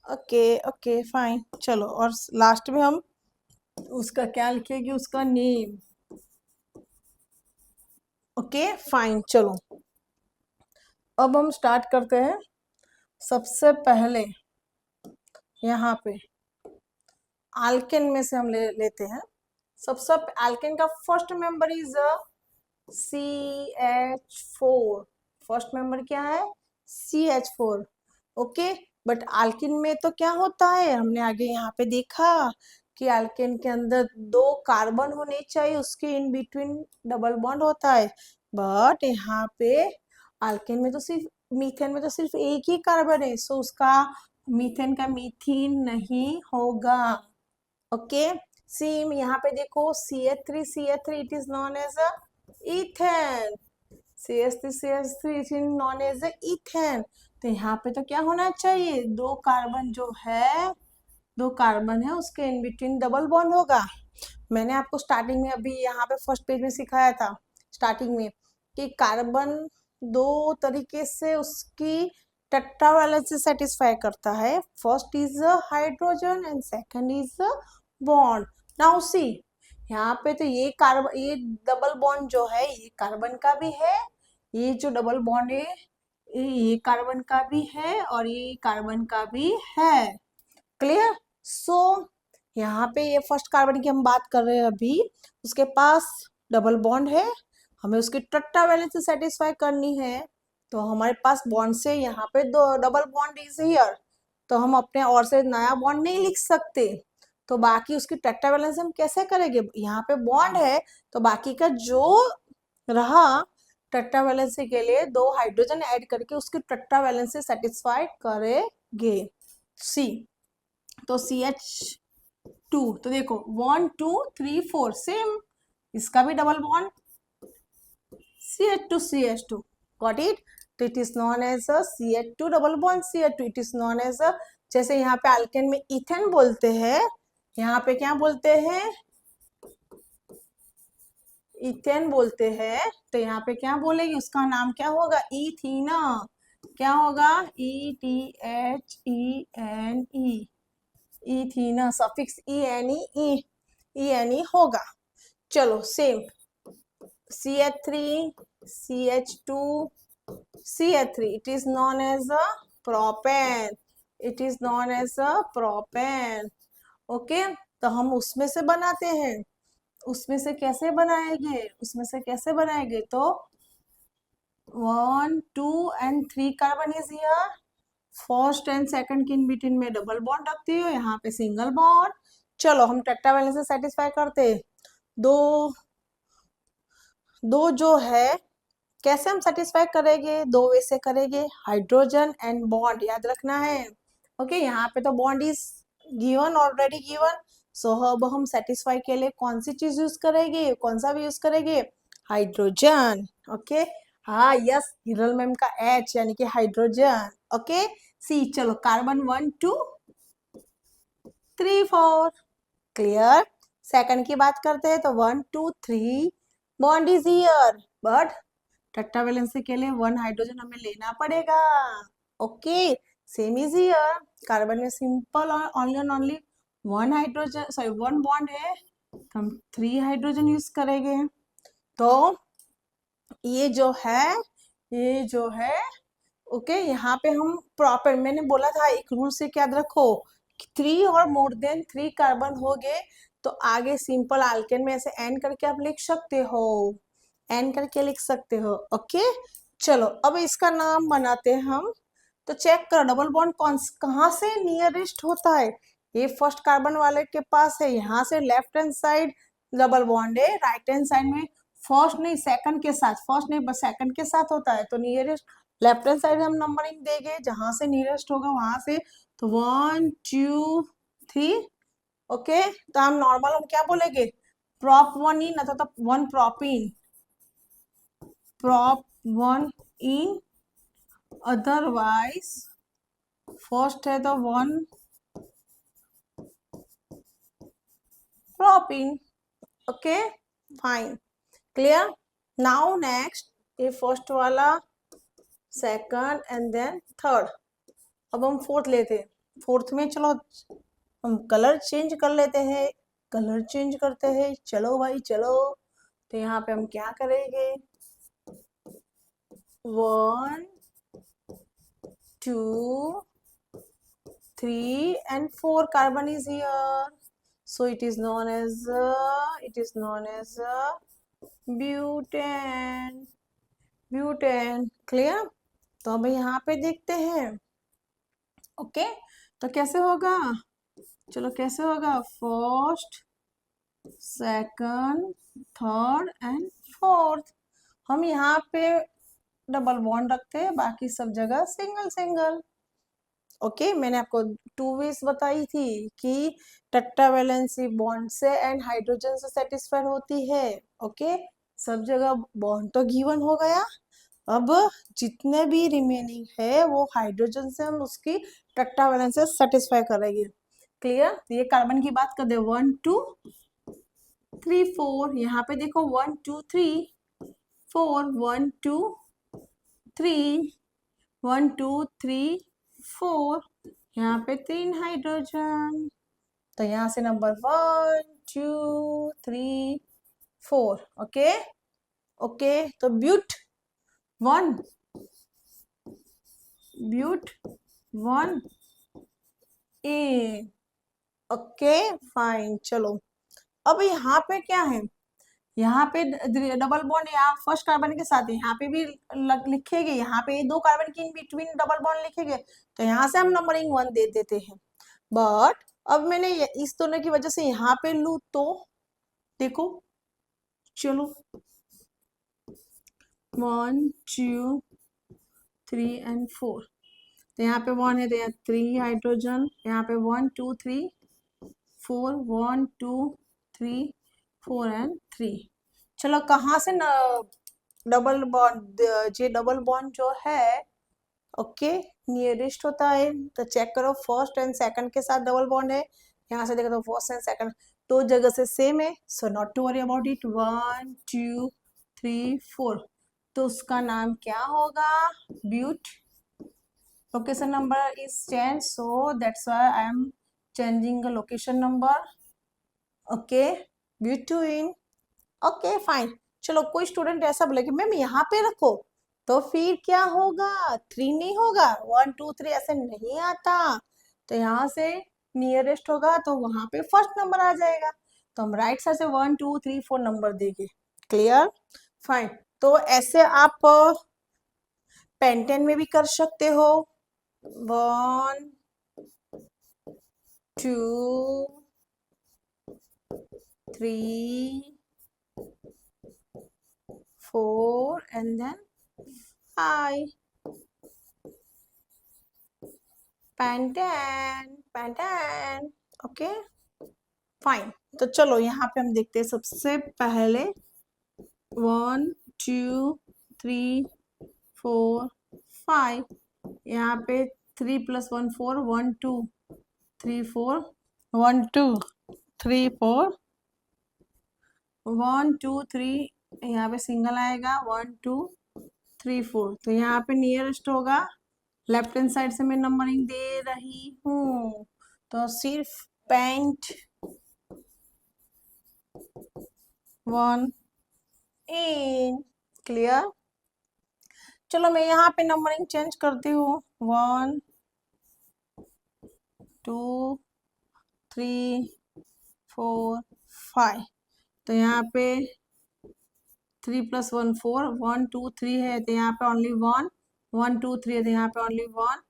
Speaker 1: Okay okay fine. चलो और लास्ट में हम उसका क्या लिखेंगे? उसका नेम। Okay fine. चलो अब हम स्टार्ट करते हैं। सबसे पहले यहाँ पे अल्केन में से हम लेते हैं। सबसे अल्केन का first member is CH4। First member क्या है? CH4। ओके। बट अल्किन में तो क्या होता है हमने आगे यहाँ पे देखा कि अल्केन के अंदर 2 कार्बन होने चाहिए, उसके इन बिटवीन डबल बॉन्ड होता है। बट यहाँ पे अल्केन में तो सिर्फ मीथेन में तो सिर्फ एक ही कार्बन है, सो उसका मीथेन का मीथीन नहीं होगा। ओके। सेम यहाँ पे देखो CH3 it is known as a ethane. CH3 is known as a ethane. तो यहाँ पे तो क्या होना चाहिए? 2 कार्बन जो है, 2 कार्बन है उसके इन बिटवीन डबल बॉन्ड होगा। मैंने आपको स्टार्टिंग में अभी यहाँ पे फर्स्ट पेज में सिखाया था स्टार्टिंग में कि कार्बन 2 तरीके से उसकी टेट्रावैलेंस से सेटिस्फाई करता है। First is hydrogen and second is bond. Now see यहाँ पे तो ये कार्बन, ये डबल बॉन्ड जो है ये कार्बन का भी है, ये जो डबल बॉन्ड है ये कार्बन का भी है और ये कार्बन का भी है। क्लियर? सो यहाँ पे ये फर्स्ट कार्बन की हम बात कर रहे हैं अभी, उसके पास डबल बॉन्ड है हमें उसकी टट्टा वैलेंसी सेटिस्फाई करनी है। तो हमारे पास बॉन्ड से यहाँ पे दो डबल बॉन्ड इज हियर, तो हम अपने और से नया बॉन्ड नहीं लिख सकते। तो बाकी उसकी टट्टा वैलेंसी हम कैसे करेंगे, यहाँ पे बॉन्ड है तो बाकी का जो रहा टट्टा वैलेंसी के लिए दो हाइड्रोजन ऐड करके उसकी टट्टा वैलेंसी सेटिस्फाई करेंगे। सी, तो CH2, तो देखो 1 2 3 4 सेम, इसका भी double bond CH2 CH2, got it. तो it is known as a CH2 double bond CH2, it is known as a, जैसे यहाँ पे अल्केन में इथेन बोलते हैं, यहाँ पे क्या बोलते हैं, इथेन बोलते हैं, तो यहाँ पे क्या बोलेंगे, उसका नाम क्या होगा, इथीना। क्या होगा, ETHENE, इथीना, सफिक्स ENE होगा। चलो same CH3 CH2 CH3, it is known as a propane, it is known as a propane, okay. तो हम उसमें से बनाते हैं, उसमें से कैसे बनाएंगे, उसमें से कैसे बनाएंगे, तो 1 2 and 3 carbon is here, first and second के इन बिटवीन में डबल बॉन्ड रखती हूँ, यहाँ पे सिंगल बॉन्ड। चलो हम टेट्रा वैलेंस से सेटिस्फाई करते हैं। दो दो जो है कैसे हम सेटिस्फाई करेंगे, दो वे से करेंगे, हाइड्रोजन एंड बॉन्ड याद रखना है, ओके। यहाँ पे तो bond is given, already given, so अब हम सेटिस्फाई के लिए कौन सी चीज यूज करेंगे, कौन सा भी यूज करेंगे, हाइड्रोजन, ओके। हाँ यस, हिरल मैम का H यानी कि हाइड्रोजन, ओके। सी, चलो कार्बन 1 2 3 4, क्लियर। सेकंड की बात करते हैं तो 1 2 3 bond is here, but tetra valency के लिए 1 हाइड्रोजन हमें लेना पड़ेगा, okay. Same is here, carbon में सिंपल और only and only 1 hydrogen, sorry 1 bond है, तो हम 3 हाइड्रोजन यूज करेंगे। तो ये जो है, ये जो है, ओके। यहाँ पे हम प्रॉपर, मैंने बोला था एक रूल से याद रखो, 3 और मोर देन 3 कार्बन हो गए तो आगे सिंपल अल्केन में ऐसे एन करके आप लिख सकते हो, एन करके लिख सकते हो, ओके। चलो अब इसका नाम बनाते हैं हम। तो चेक करो डबल बॉन्ड कौन कहाँ से नियरेस्ट होता है, ये फर्स्ट कार्बन वाले के पास है, यहाँ से left hand side double bond है, राइट हैंड साइड में फर्स्ट नहीं सेकंड के साथ, फर्स्ट नहीं बस सेकंड के साथ होता है, तो नियरेस्ट लेफ्ट हैंड साइड हम नंबरिंग देंगे जहां से नियरेस्ट होगा वहां से, तो 1 2 3, ओके। तो हम नॉर्मल हम क्या बोलेंगे, prop 1 इन अथवा 1 propene, prop 1 इन, अदरवाइज फर्स्ट है तो 1 propene, okay fine, clear. Now next, ये फर्स्ट वाला, सेकंड एंड देन थर्ड, अब हम फोर्थ लेते हैं। फोर्थ में चलो हम कलर चेंज कर लेते हैं, कलर चेंज करते हैं, चलो भाई चलो। तो यहाँ पे हम क्या करेंगे, 1 2 3 and 4 carbon is here, so it is known as butane, butane, clear. तो अब यहाँ पे देखते हैं, ओके। तो कैसे होगा, चलो कैसे होगा, first second third and fourth, हम यहाँ पे डबल बॉन्ड रखते हैं, बाकी सब जगह सिंगल सिंगल, ओके। मैंने आपको 2 वेज बताई थी कि टट्टा वैलेंसी बॉन्ड से एंड हाइड्रोजन से सेटिस्फाइड होती है, ओके। सब जगह बॉन्ड तो गिवन हो गया, अब जितने भी रिमेनिंग है वो हाइड्रोजन से हम उसकी टट्टा वैलेंस से सेटिस्फाई करेंगे, क्लियर। ये कार्बन की बात कर दे, 1 2 3 4, यहाँ पे देखो 1 2 3 4, 1 2 3 1 2 3 4, यहाँ पे 3 हाइड्रोजन, तो यहाँ से नंबर 1 2 3 4, ओके ओके। तो ब्यूट 1 ए, ओके फाइन। चलो अब यहाँ पे क्या है, यहाँ पे डबल बॉन्ड यहाँ फर्स्ट कार्बन के साथ है, यहाँ पे भी लिखेंगे, यहाँ पे दो कार्बन के इन बिटवीन डबल बॉन्ड लिखेंगे, तो यहाँ से हम नंबरिंग 1 दे देते हैं। बट अब मैंने इस दोनों की वजह से यहाँ पे लू तो देखो, चलो 1 2 3 एंड 4, तो यहाँ पे 1 है तो यहाँ 3 हाइड्रोजन, यहाँ पे 1 2 3 4 1 2 3 4 एंड 3। चलो कहाँ से डबल बॉन्ड, ये डबल बॉन्ड जो है ओके नियरेस्ट होता है, तो चेक करो फर्स्ट एंड सेकंड के साथ डबल बॉन्ड है, यहाँ से देखो तो फर्स्ट एंड सेकंड दो जगह से सेम है, so not to worry about it. 1 2 3 4, तो उसका नाम क्या होगा, but. Location number is change, so that's why I am changing the location number, okay butyne, okay fine. चलो कोई स्टूडेंट ऐसा बोले कि मैम यहाँ पे रखो, तो फिर क्या होगा, 3 नहीं होगा, 1 2 3 ऐसे नहीं आता, तो यहाँ से नियरेस्ट होगा तो वहां पे फर्स्ट नंबर आ जाएगा, तो हम राइट साइड से 1 2 3 4 नंबर देंगे। Clear, fine. तो ऐसे आप पेंटेन में भी कर सकते हो, 1 2 3 4 and then 5, pentane, okay fine. तो चलो यहाँ पे हम देखते हैं सबसे पहले 1 2 3 4 5, यहाँ पे 3 + 1 4 1 2 3 4 1 2 3 4 1 2 3, यहाँ पे सिंगल आएगा 1 2 3 4, तो यहाँ पे नियरेस्ट होगा, लेफ्ट हैंड साइड से मैं नंबरिंग दे रही हूँ, तो सिर्फ पेंट 1 इन। क्लियर, चलो मैं यहाँ पे नंबरिंग चेंज करती हूँ, 1 2 3 4 5, तो यहाँ पे 3 + 1 4 1 2 3 है तो यहाँ पे ओनली 1 1 2 3 है तो यहाँ पे ओनली 1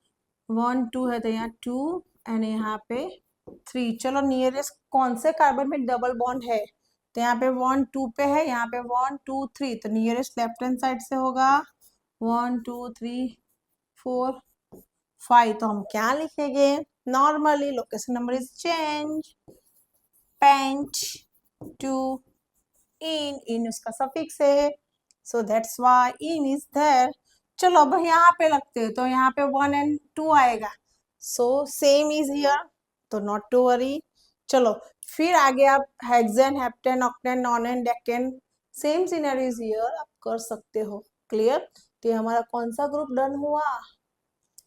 Speaker 1: 1 2 है तो यहाँ 2 एंड यहाँ पे 3। चलो नियरेस्ट कौन से कार्बन में डबल बॉन्ड है, तो यहाँ पे 1 2 पे है, यहाँ पे 1 2 3, तो नियरेस्ट लेफ्ट हैंड साइड से होगा 1 2 3 4 5, तो हम क्या लिखेंगे, normally location number is change, pent 2 yne उसका सफिक्स है, so that's why yne is there. चलो अब यहाँ पे लगते हैं, तो यहाँ पे 1 and 2 आएगा, सो सेम इज हियर, तो नॉट टू वरी। चलो फिर आगे आप hexane heptane octane nonane decane same scenarios here आप कर सकते हो। क्लियर, तो ये हमारा कौन सा ग्रुप डन हुआ,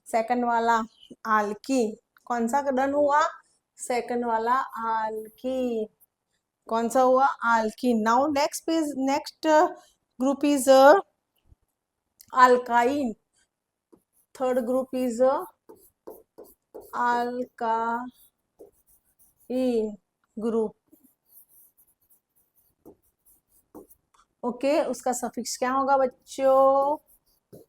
Speaker 1: सेकंड वाला आल्कीन। कौन सा डन हुआ, सेकंड वाला आल्कीन। कौन सा हुआ, आल्कीन। Now next group is alkyne, third group is alkyne group, okay उसका सफिक्स क्या होगा बच्चों,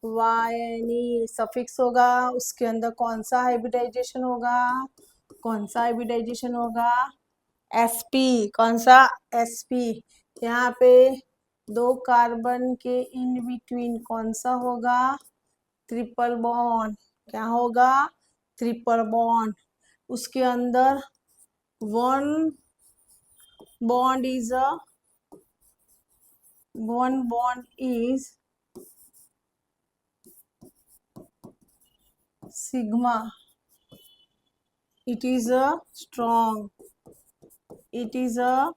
Speaker 1: वायनी सफिक्स होगा, उसके अंदर कौन सा हाइब्रिडाइजेशन होगा, कौन सा हाइब्रिडाइजेशन होगा, sp, कौन सा sp, यहाँ पे दो कार्बन के इन बिटवीन कौन सा होगा, ट्रिपल बॉन्ड, क्या होगा, ट्रिपल बॉन्ड, उसके अंदर one bond is sigma, it is a strong, it is a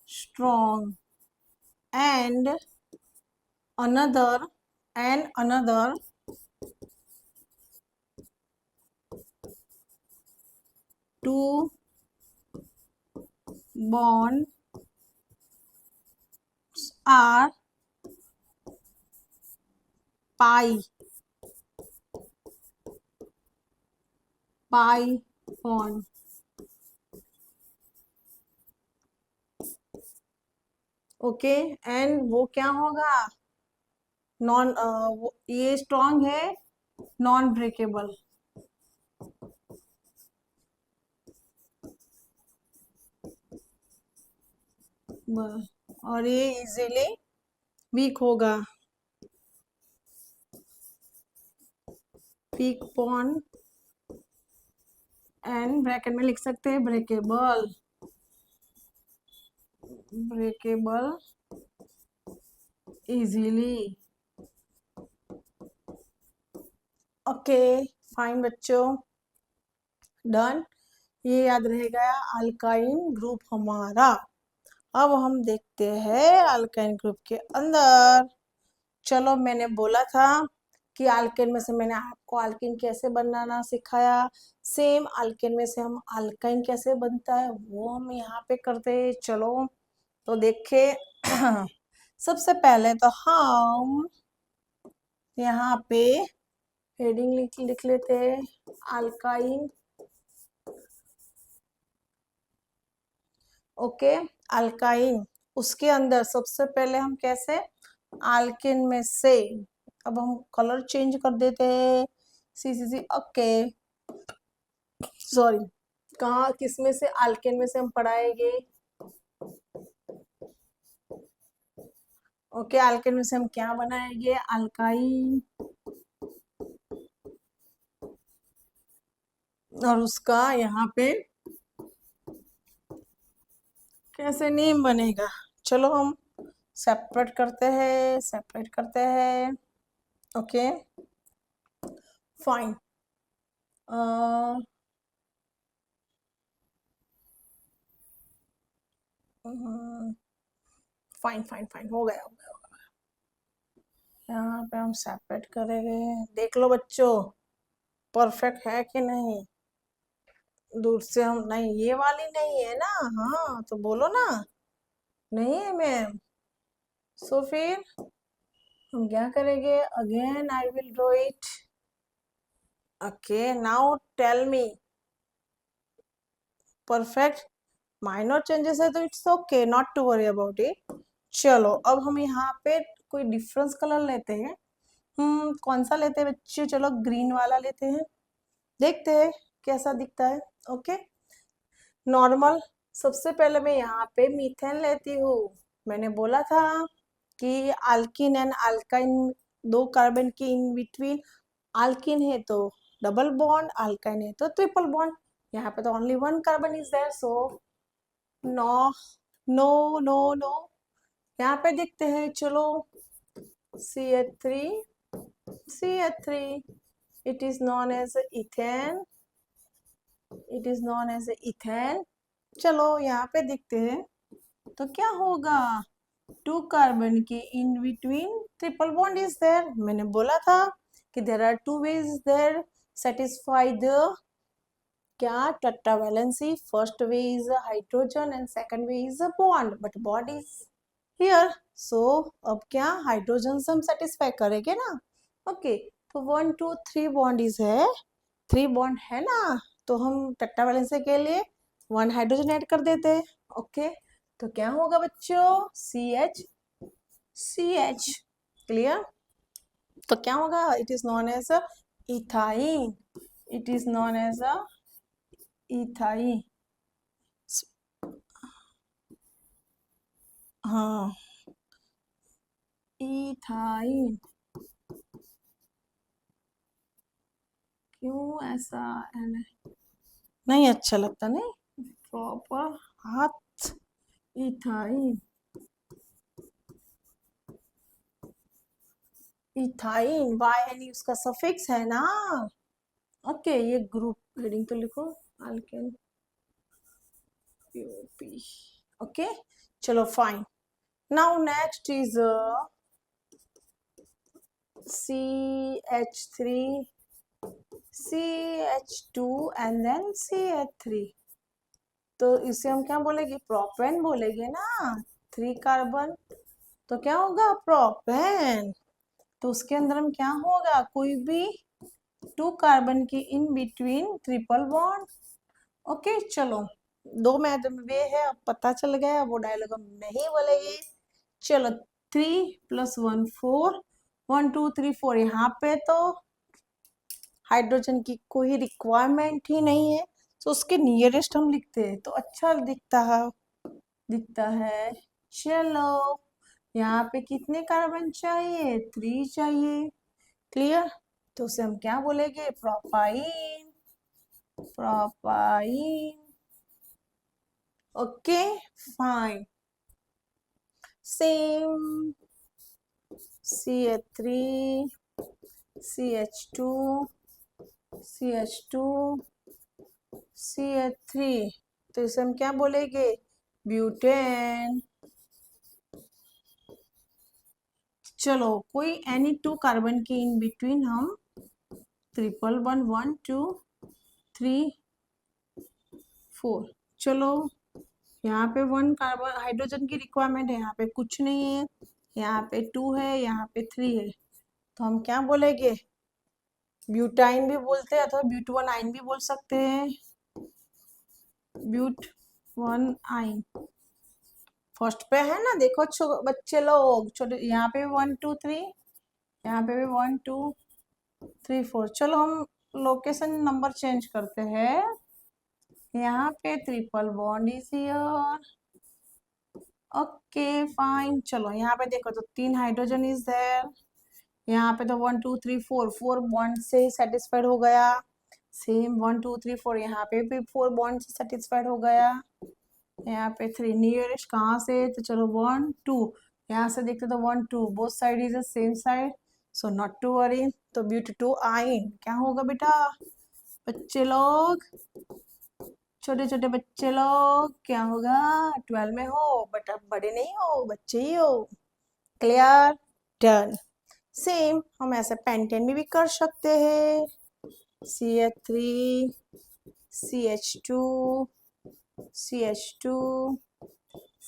Speaker 1: strong, and another two bonds are pi bond, okay, and वो क्या होगा, नॉन, ये स्ट्रॉन्ग है, नॉन ब्रेकेबल, और ये इजीली वीक होगा, वीक बॉन्ड, एंड ब्रैकेट में लिख सकते हैं breakable, breakable easily. Okay, fine बच्चों, डन। ये याद रहेगा अल्काइन ग्रुप हमारा। अब हम देखते हैं अल्काइन ग्रुप के अंदर। चलो, मैंने बोला था कि अल्केन में से मैंने आपको अल्केन कैसे बनाना सिखाया, सेम अल्केन में से हम अल्काइन कैसे बनता है वो हम यहाँ पे करते हैं। चलो तो देखे। सबसे पहले तो हम यहाँ पे हेडिंग लिख लेते हैं, अल्काइन। ओके, अल्काइन, उसके अंदर सबसे पहले हम कैसे, अल्केन में से, अब हम कलर चेंज कर देते हैं, सी ओके, सॉरी, कहाँ किस में से, अल्केन में से हम पढ़ाएंगे। ओके, अल्केन में से हम क्या बनाएंगे, अल्काइन, और उसका यहाँ पे कैसे नेम बनेगा। चलो हम सेपरेट करते हैं, सेपरेट करते हैं। Okay, fine, fine fine fine, हो गया हो गया हो गया। यहाँ पे हम सेपरेट करेंगे, देख लो बच्चों परफेक्ट है कि नहीं। दूर से हम, नहीं ये वाली नहीं है ना, हाँ तो बोलो ना, नहीं है मैम। सो फिर हम क्या करेंगे, again I will draw it. Okay, now tell me, perfect, minor changes है तो it's okay, not to worry about it. चलो अब हम यहाँ पे कोई डिफरेंस कलर लेते हैं। कौन सा लेते हैं बच्चे, चलो ग्रीन वाला लेते हैं, देखते हैं कैसा दिखता है। ओके, नॉर्मल, सबसे पहले मैं यहाँ पे मीथेन लेती हूँ। मैंने बोला था कि अल्किन एंड अल्काइन, दो कार्बन की इन बिटवीन, अल्किन है तो डबल बॉन्ड, अल्काइन है तो ट्रिपल बॉन्ड। यहाँ पे तो only one carbon is there, so no no no no. यहाँ पे देखते हैं, चलो CH3, CH3, it is known as ethane, it is known as ethane। चलो यहाँ पे देखते हैं तो क्या होगा, टू कार्बन के in between triple bond is there. मैंने बोला था कि there are two ways there satisfy the क्या, tetravalency. First way is hydrogen and second way is a bond, but bond is here. So अब क्या, हाइड्रोजन से हम सेटिस्फाई करेंगे ना। ओके, तो 1 2 3 बॉन्ड इज है, 3 बॉन्ड है ना, तो हम टेट्रावैलेंसी के लिए 1 हाइड्रोजन ऐड कर देते हैं। ओके, तो क्या होगा बच्चों, CH CH, क्लियर। तो क्या होगा, it is known as ethyne, it is known as ethyne. हाँ, इथाइन, क्यों ऐसा नहीं अच्छा लगता, नहीं प्रॉपर हाथ, इथाइन, इथाइन, वाई यानी उसका सफिक्स है ना। ओके, ये ग्रुप हेडिंग तो लिखो, अल्केन पी। ओके, चलो fine. Now next is CH3, CH2 एंड देन CH3। तो इसे हम क्या बोलेंगे, प्रोपेन बोलेंगे ना, 3 कार्बन, तो क्या होगा, प्रोपेन। तो उसके अंदर हम क्या होगा, कोई भी 2 कार्बन की in between triple bond. Okay, चलो 2 मैथ वे है, अब पता चल गया, वो डायलॉग हम नहीं बोलेंगे। चलो 3+1 4, 1 2 3 4। यहाँ पे तो हाइड्रोजन की कोई रिक्वायरमेंट ही नहीं है, तो उसके नियरेस्ट हम लिखते हैं तो अच्छा दिखता है। चलो यहाँ पे कितने कार्बन चाहिए? 3 चाहिए। क्लियर? तो उसे हम क्या बोलेंगे? Propyne. Propyne. Okay fine. Same CH3 CH2 CH2 CH3, तो इसे हम क्या बोलेंगे? ब्यूटेन। चलो कोई एनी 2 कार्बन के इन बिटवीन हम 1 1 1 2 3 4। चलो यहाँ पे 1 कार्बन हाइड्रोजन की रिक्वायरमेंट है, यहाँ पे कुछ नहीं है, यहाँ पे 2 है, यहाँ पे 3 है, तो हम क्या बोलेंगे? ब्यूटाइन भी बोलते हैं अथवा ब्यूट 1 आइन भी बोल सकते हैं। ब्यूट 1 आइन फर्स्ट पे है ना, देखो बच्चे लोग छोटे, यहाँ पे 1 2 3, यहाँ पे भी 1 2 3 4। चलो हम लोकेशन नंबर चेंज करते हैं। यहाँ पे triple bond is here. Okay fine. चलो यहाँ पे देखो तो 3 हाइड्रोजन इज देयर। यहाँ पे तो 1 2 3 4, 4 बॉन्ड से ही सेटिस्फाइड हो गया। सेम 1 2 3 4 यहाँ पे भी 4 बॉन्ड से सेटिस्फाइड हो गया। यहाँ पे 3 नियरेस्ट कहाँ से? तो चलो 1 2, यहाँ से देखते तो 1 2, both side is the same side, so not to worry. तो ब्यूट 2 आइन क्या होगा बेटा? बच्चे लोग, छोटे छोटे बच्चे लोग, क्या होगा? 12 में हो बट अब बड़े नहीं हो, बच्चे ही हो। क्लियर? डन। सेम हम ऐसे पेंटेन में भी कर सकते हैं। CH3 CH2 CH2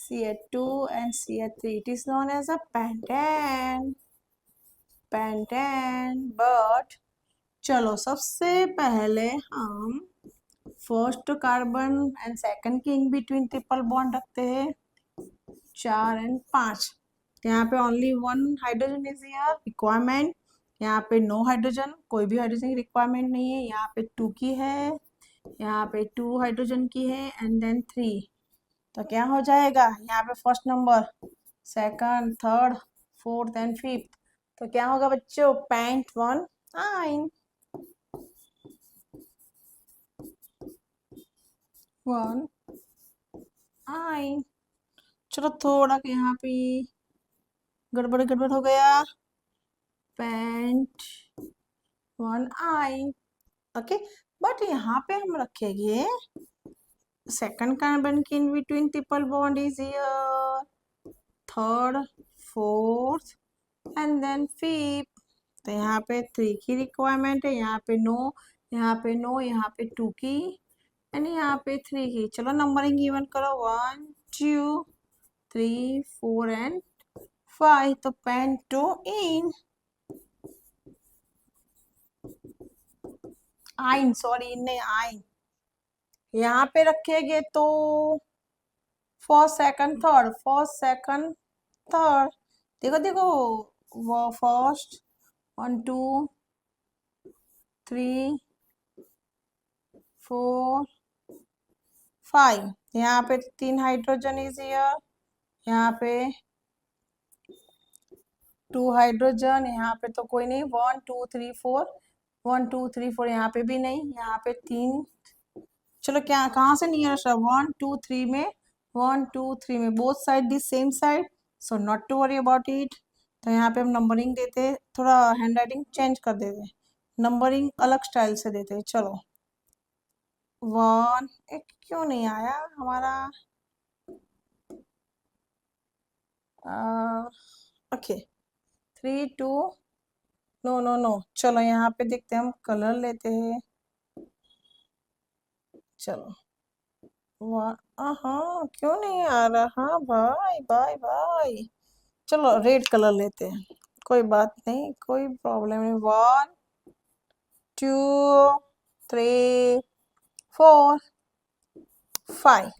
Speaker 1: CH2 and CH3, it is known as a pentane। But चलो सबसे पहले हम फर्स्ट कार्बन एंड सेकंड के इन बिटवीन ट्रिपल बॉन्ड रखते हैं 4 और 5। यहाँ पे only 1 hydrogen is here requirement, यहाँ पे नो हाइड्रोजन, कोई भी हाइड्रोजन की रिक्वायरमेंट नहीं है। यहाँ पे 2 की है, यहाँ पे 2 हाइड्रोजन की है एंड देन 3। तो क्या हो जाएगा? यहाँ पे first number, second, third, fourth and fifth, तो क्या होगा बच्चों? पेंट 1 आइन। 1 आइन। चलो थोड़ा यहाँ पे गड़बड़ गड़बड़ हो गया। पेंट 1 आइन। ओके, बट यहाँ पे हम रखेंगे सेकंड कार्बन की in between triple bond is here, third, fourth and then fifth. तो यहाँ पे 3 की रिक्वायरमेंट है, यहाँ पे नो, यहाँ पे नो, यहाँ पे 2 की एंड यहाँ पे 3 की। चलो नंबरिंग इवन करो 1 2 3 4 एंड 5। तो पेंटो इन आइन, सॉरी नहीं आइन, यहाँ पे रखेंगे तो first second third, first second third. देखो देखो, वो फर्स्ट 1 2 3 4 5, यहाँ पे 3 हाइड्रोजन इज हियर, यहाँ पे 2 हाइड्रोजन, यहाँ पे तो कोई नहीं, 1 2 3 4, 1 2 3 4 यहाँ पे भी नहीं, यहाँ पे 3। चलो क्या कहाँ से नियरेस्ट है? 1 2 3 में, 1 2 3 में, both side the same side, so not to worry about it. तो यहाँ पे हम नंबरिंग देते, थोड़ा हैंड राइटिंग चेंज कर देते, नंबरिंग अलग स्टाइल से देते। चलो 1, एक क्यों नहीं आया हमारा? Okay 3 2, no no no. चलो यहाँ पे देखते हैं, हम कलर लेते हैं। चलो हाँ क्यों नहीं आ रहा भाई भाई भाई? चलो रेड कलर लेते हैं, कोई बात नहीं, कोई प्रॉब्लम नहीं। 1 2 3 4 5,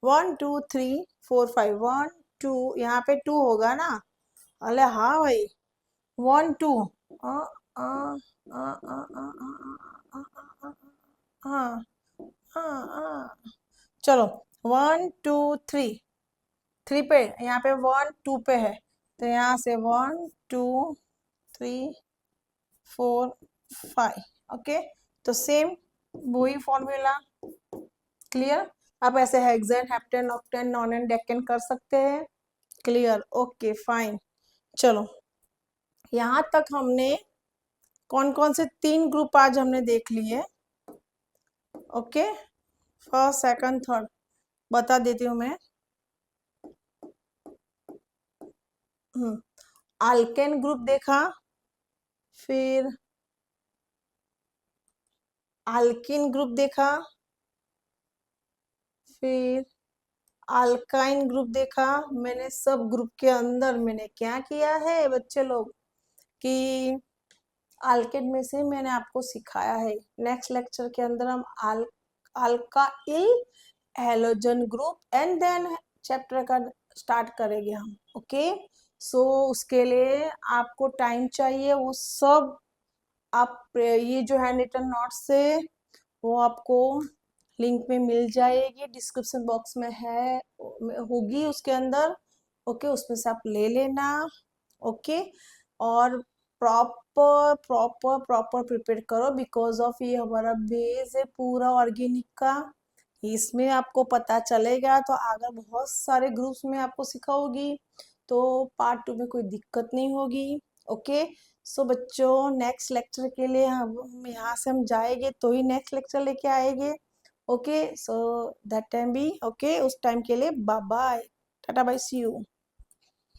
Speaker 1: 1 2 3 4 5, 1 टू, यहाँ पे टू होगा ना? अरे हाँ भाई, 1 2 आ, आ, आ, आ, आ, आ, आ, आ, आ, हाँ हाँ हाँ, चलो 1 2 3, 3 पे, यहाँ पे 1 2 पे है, तो यहाँ से 1 2 3 4 5, ओके। तो सेम वही फॉर्मूला, क्लियर? आप ऐसे hexane, heptane, octane, non decane कर सकते हैं, क्लियर? Okay fine. चलो, यहाँ तक हमने कौन कौन से 3 ग्रुप आज हमने देख लिए, ओके। फर्स्ट, सेकंड, थर्ड बता देती हूँ मैं। अल्केन ग्रुप देखा, फिर अल्किन ग्रुप देखा, फिर अल्काइन ग्रुप देखा। मैंने सब ग्रुप के अंदर मैंने क्या किया है बच्चे लोग, कि अल्केन में से मैंने आपको सिखाया है। नेक्स्ट लेक्चर के अंदर हम alkyl halogen group and then chapter का स्टार्ट करेंगे हम, ओके। सो उसके लिए आपको टाइम चाहिए, वो सब आप ये जो हैंड रिटन नोट्स से वो आपको लिंक में मिल जाएगी, डिस्क्रिप्शन बॉक्स में है, होगी उसके अंदर, ओके। उसमें से आप ले लेना, ओके। और प्रॉपर प्रॉपर प्रॉपर प्रिपेयर करो, बिकॉज ऑफ ये हमारा बेस है पूरा ऑर्गेनिक का, इसमें आपको पता चलेगा तो आगे बहुत सारे ग्रुप्स में आपको सिखाओगी, तो पार्ट 2 में कोई दिक्कत नहीं होगी, ओके। सो बच्चों, नेक्स्ट लेक्चर के लिए हम यहाँ से हम जाएंगे तो ही नेक्स्ट लेक्चर लेके आएंगे, ओके। सो दैट टाइम भी ओके, उस टाइम के लिए bye bye, tata bye, see you.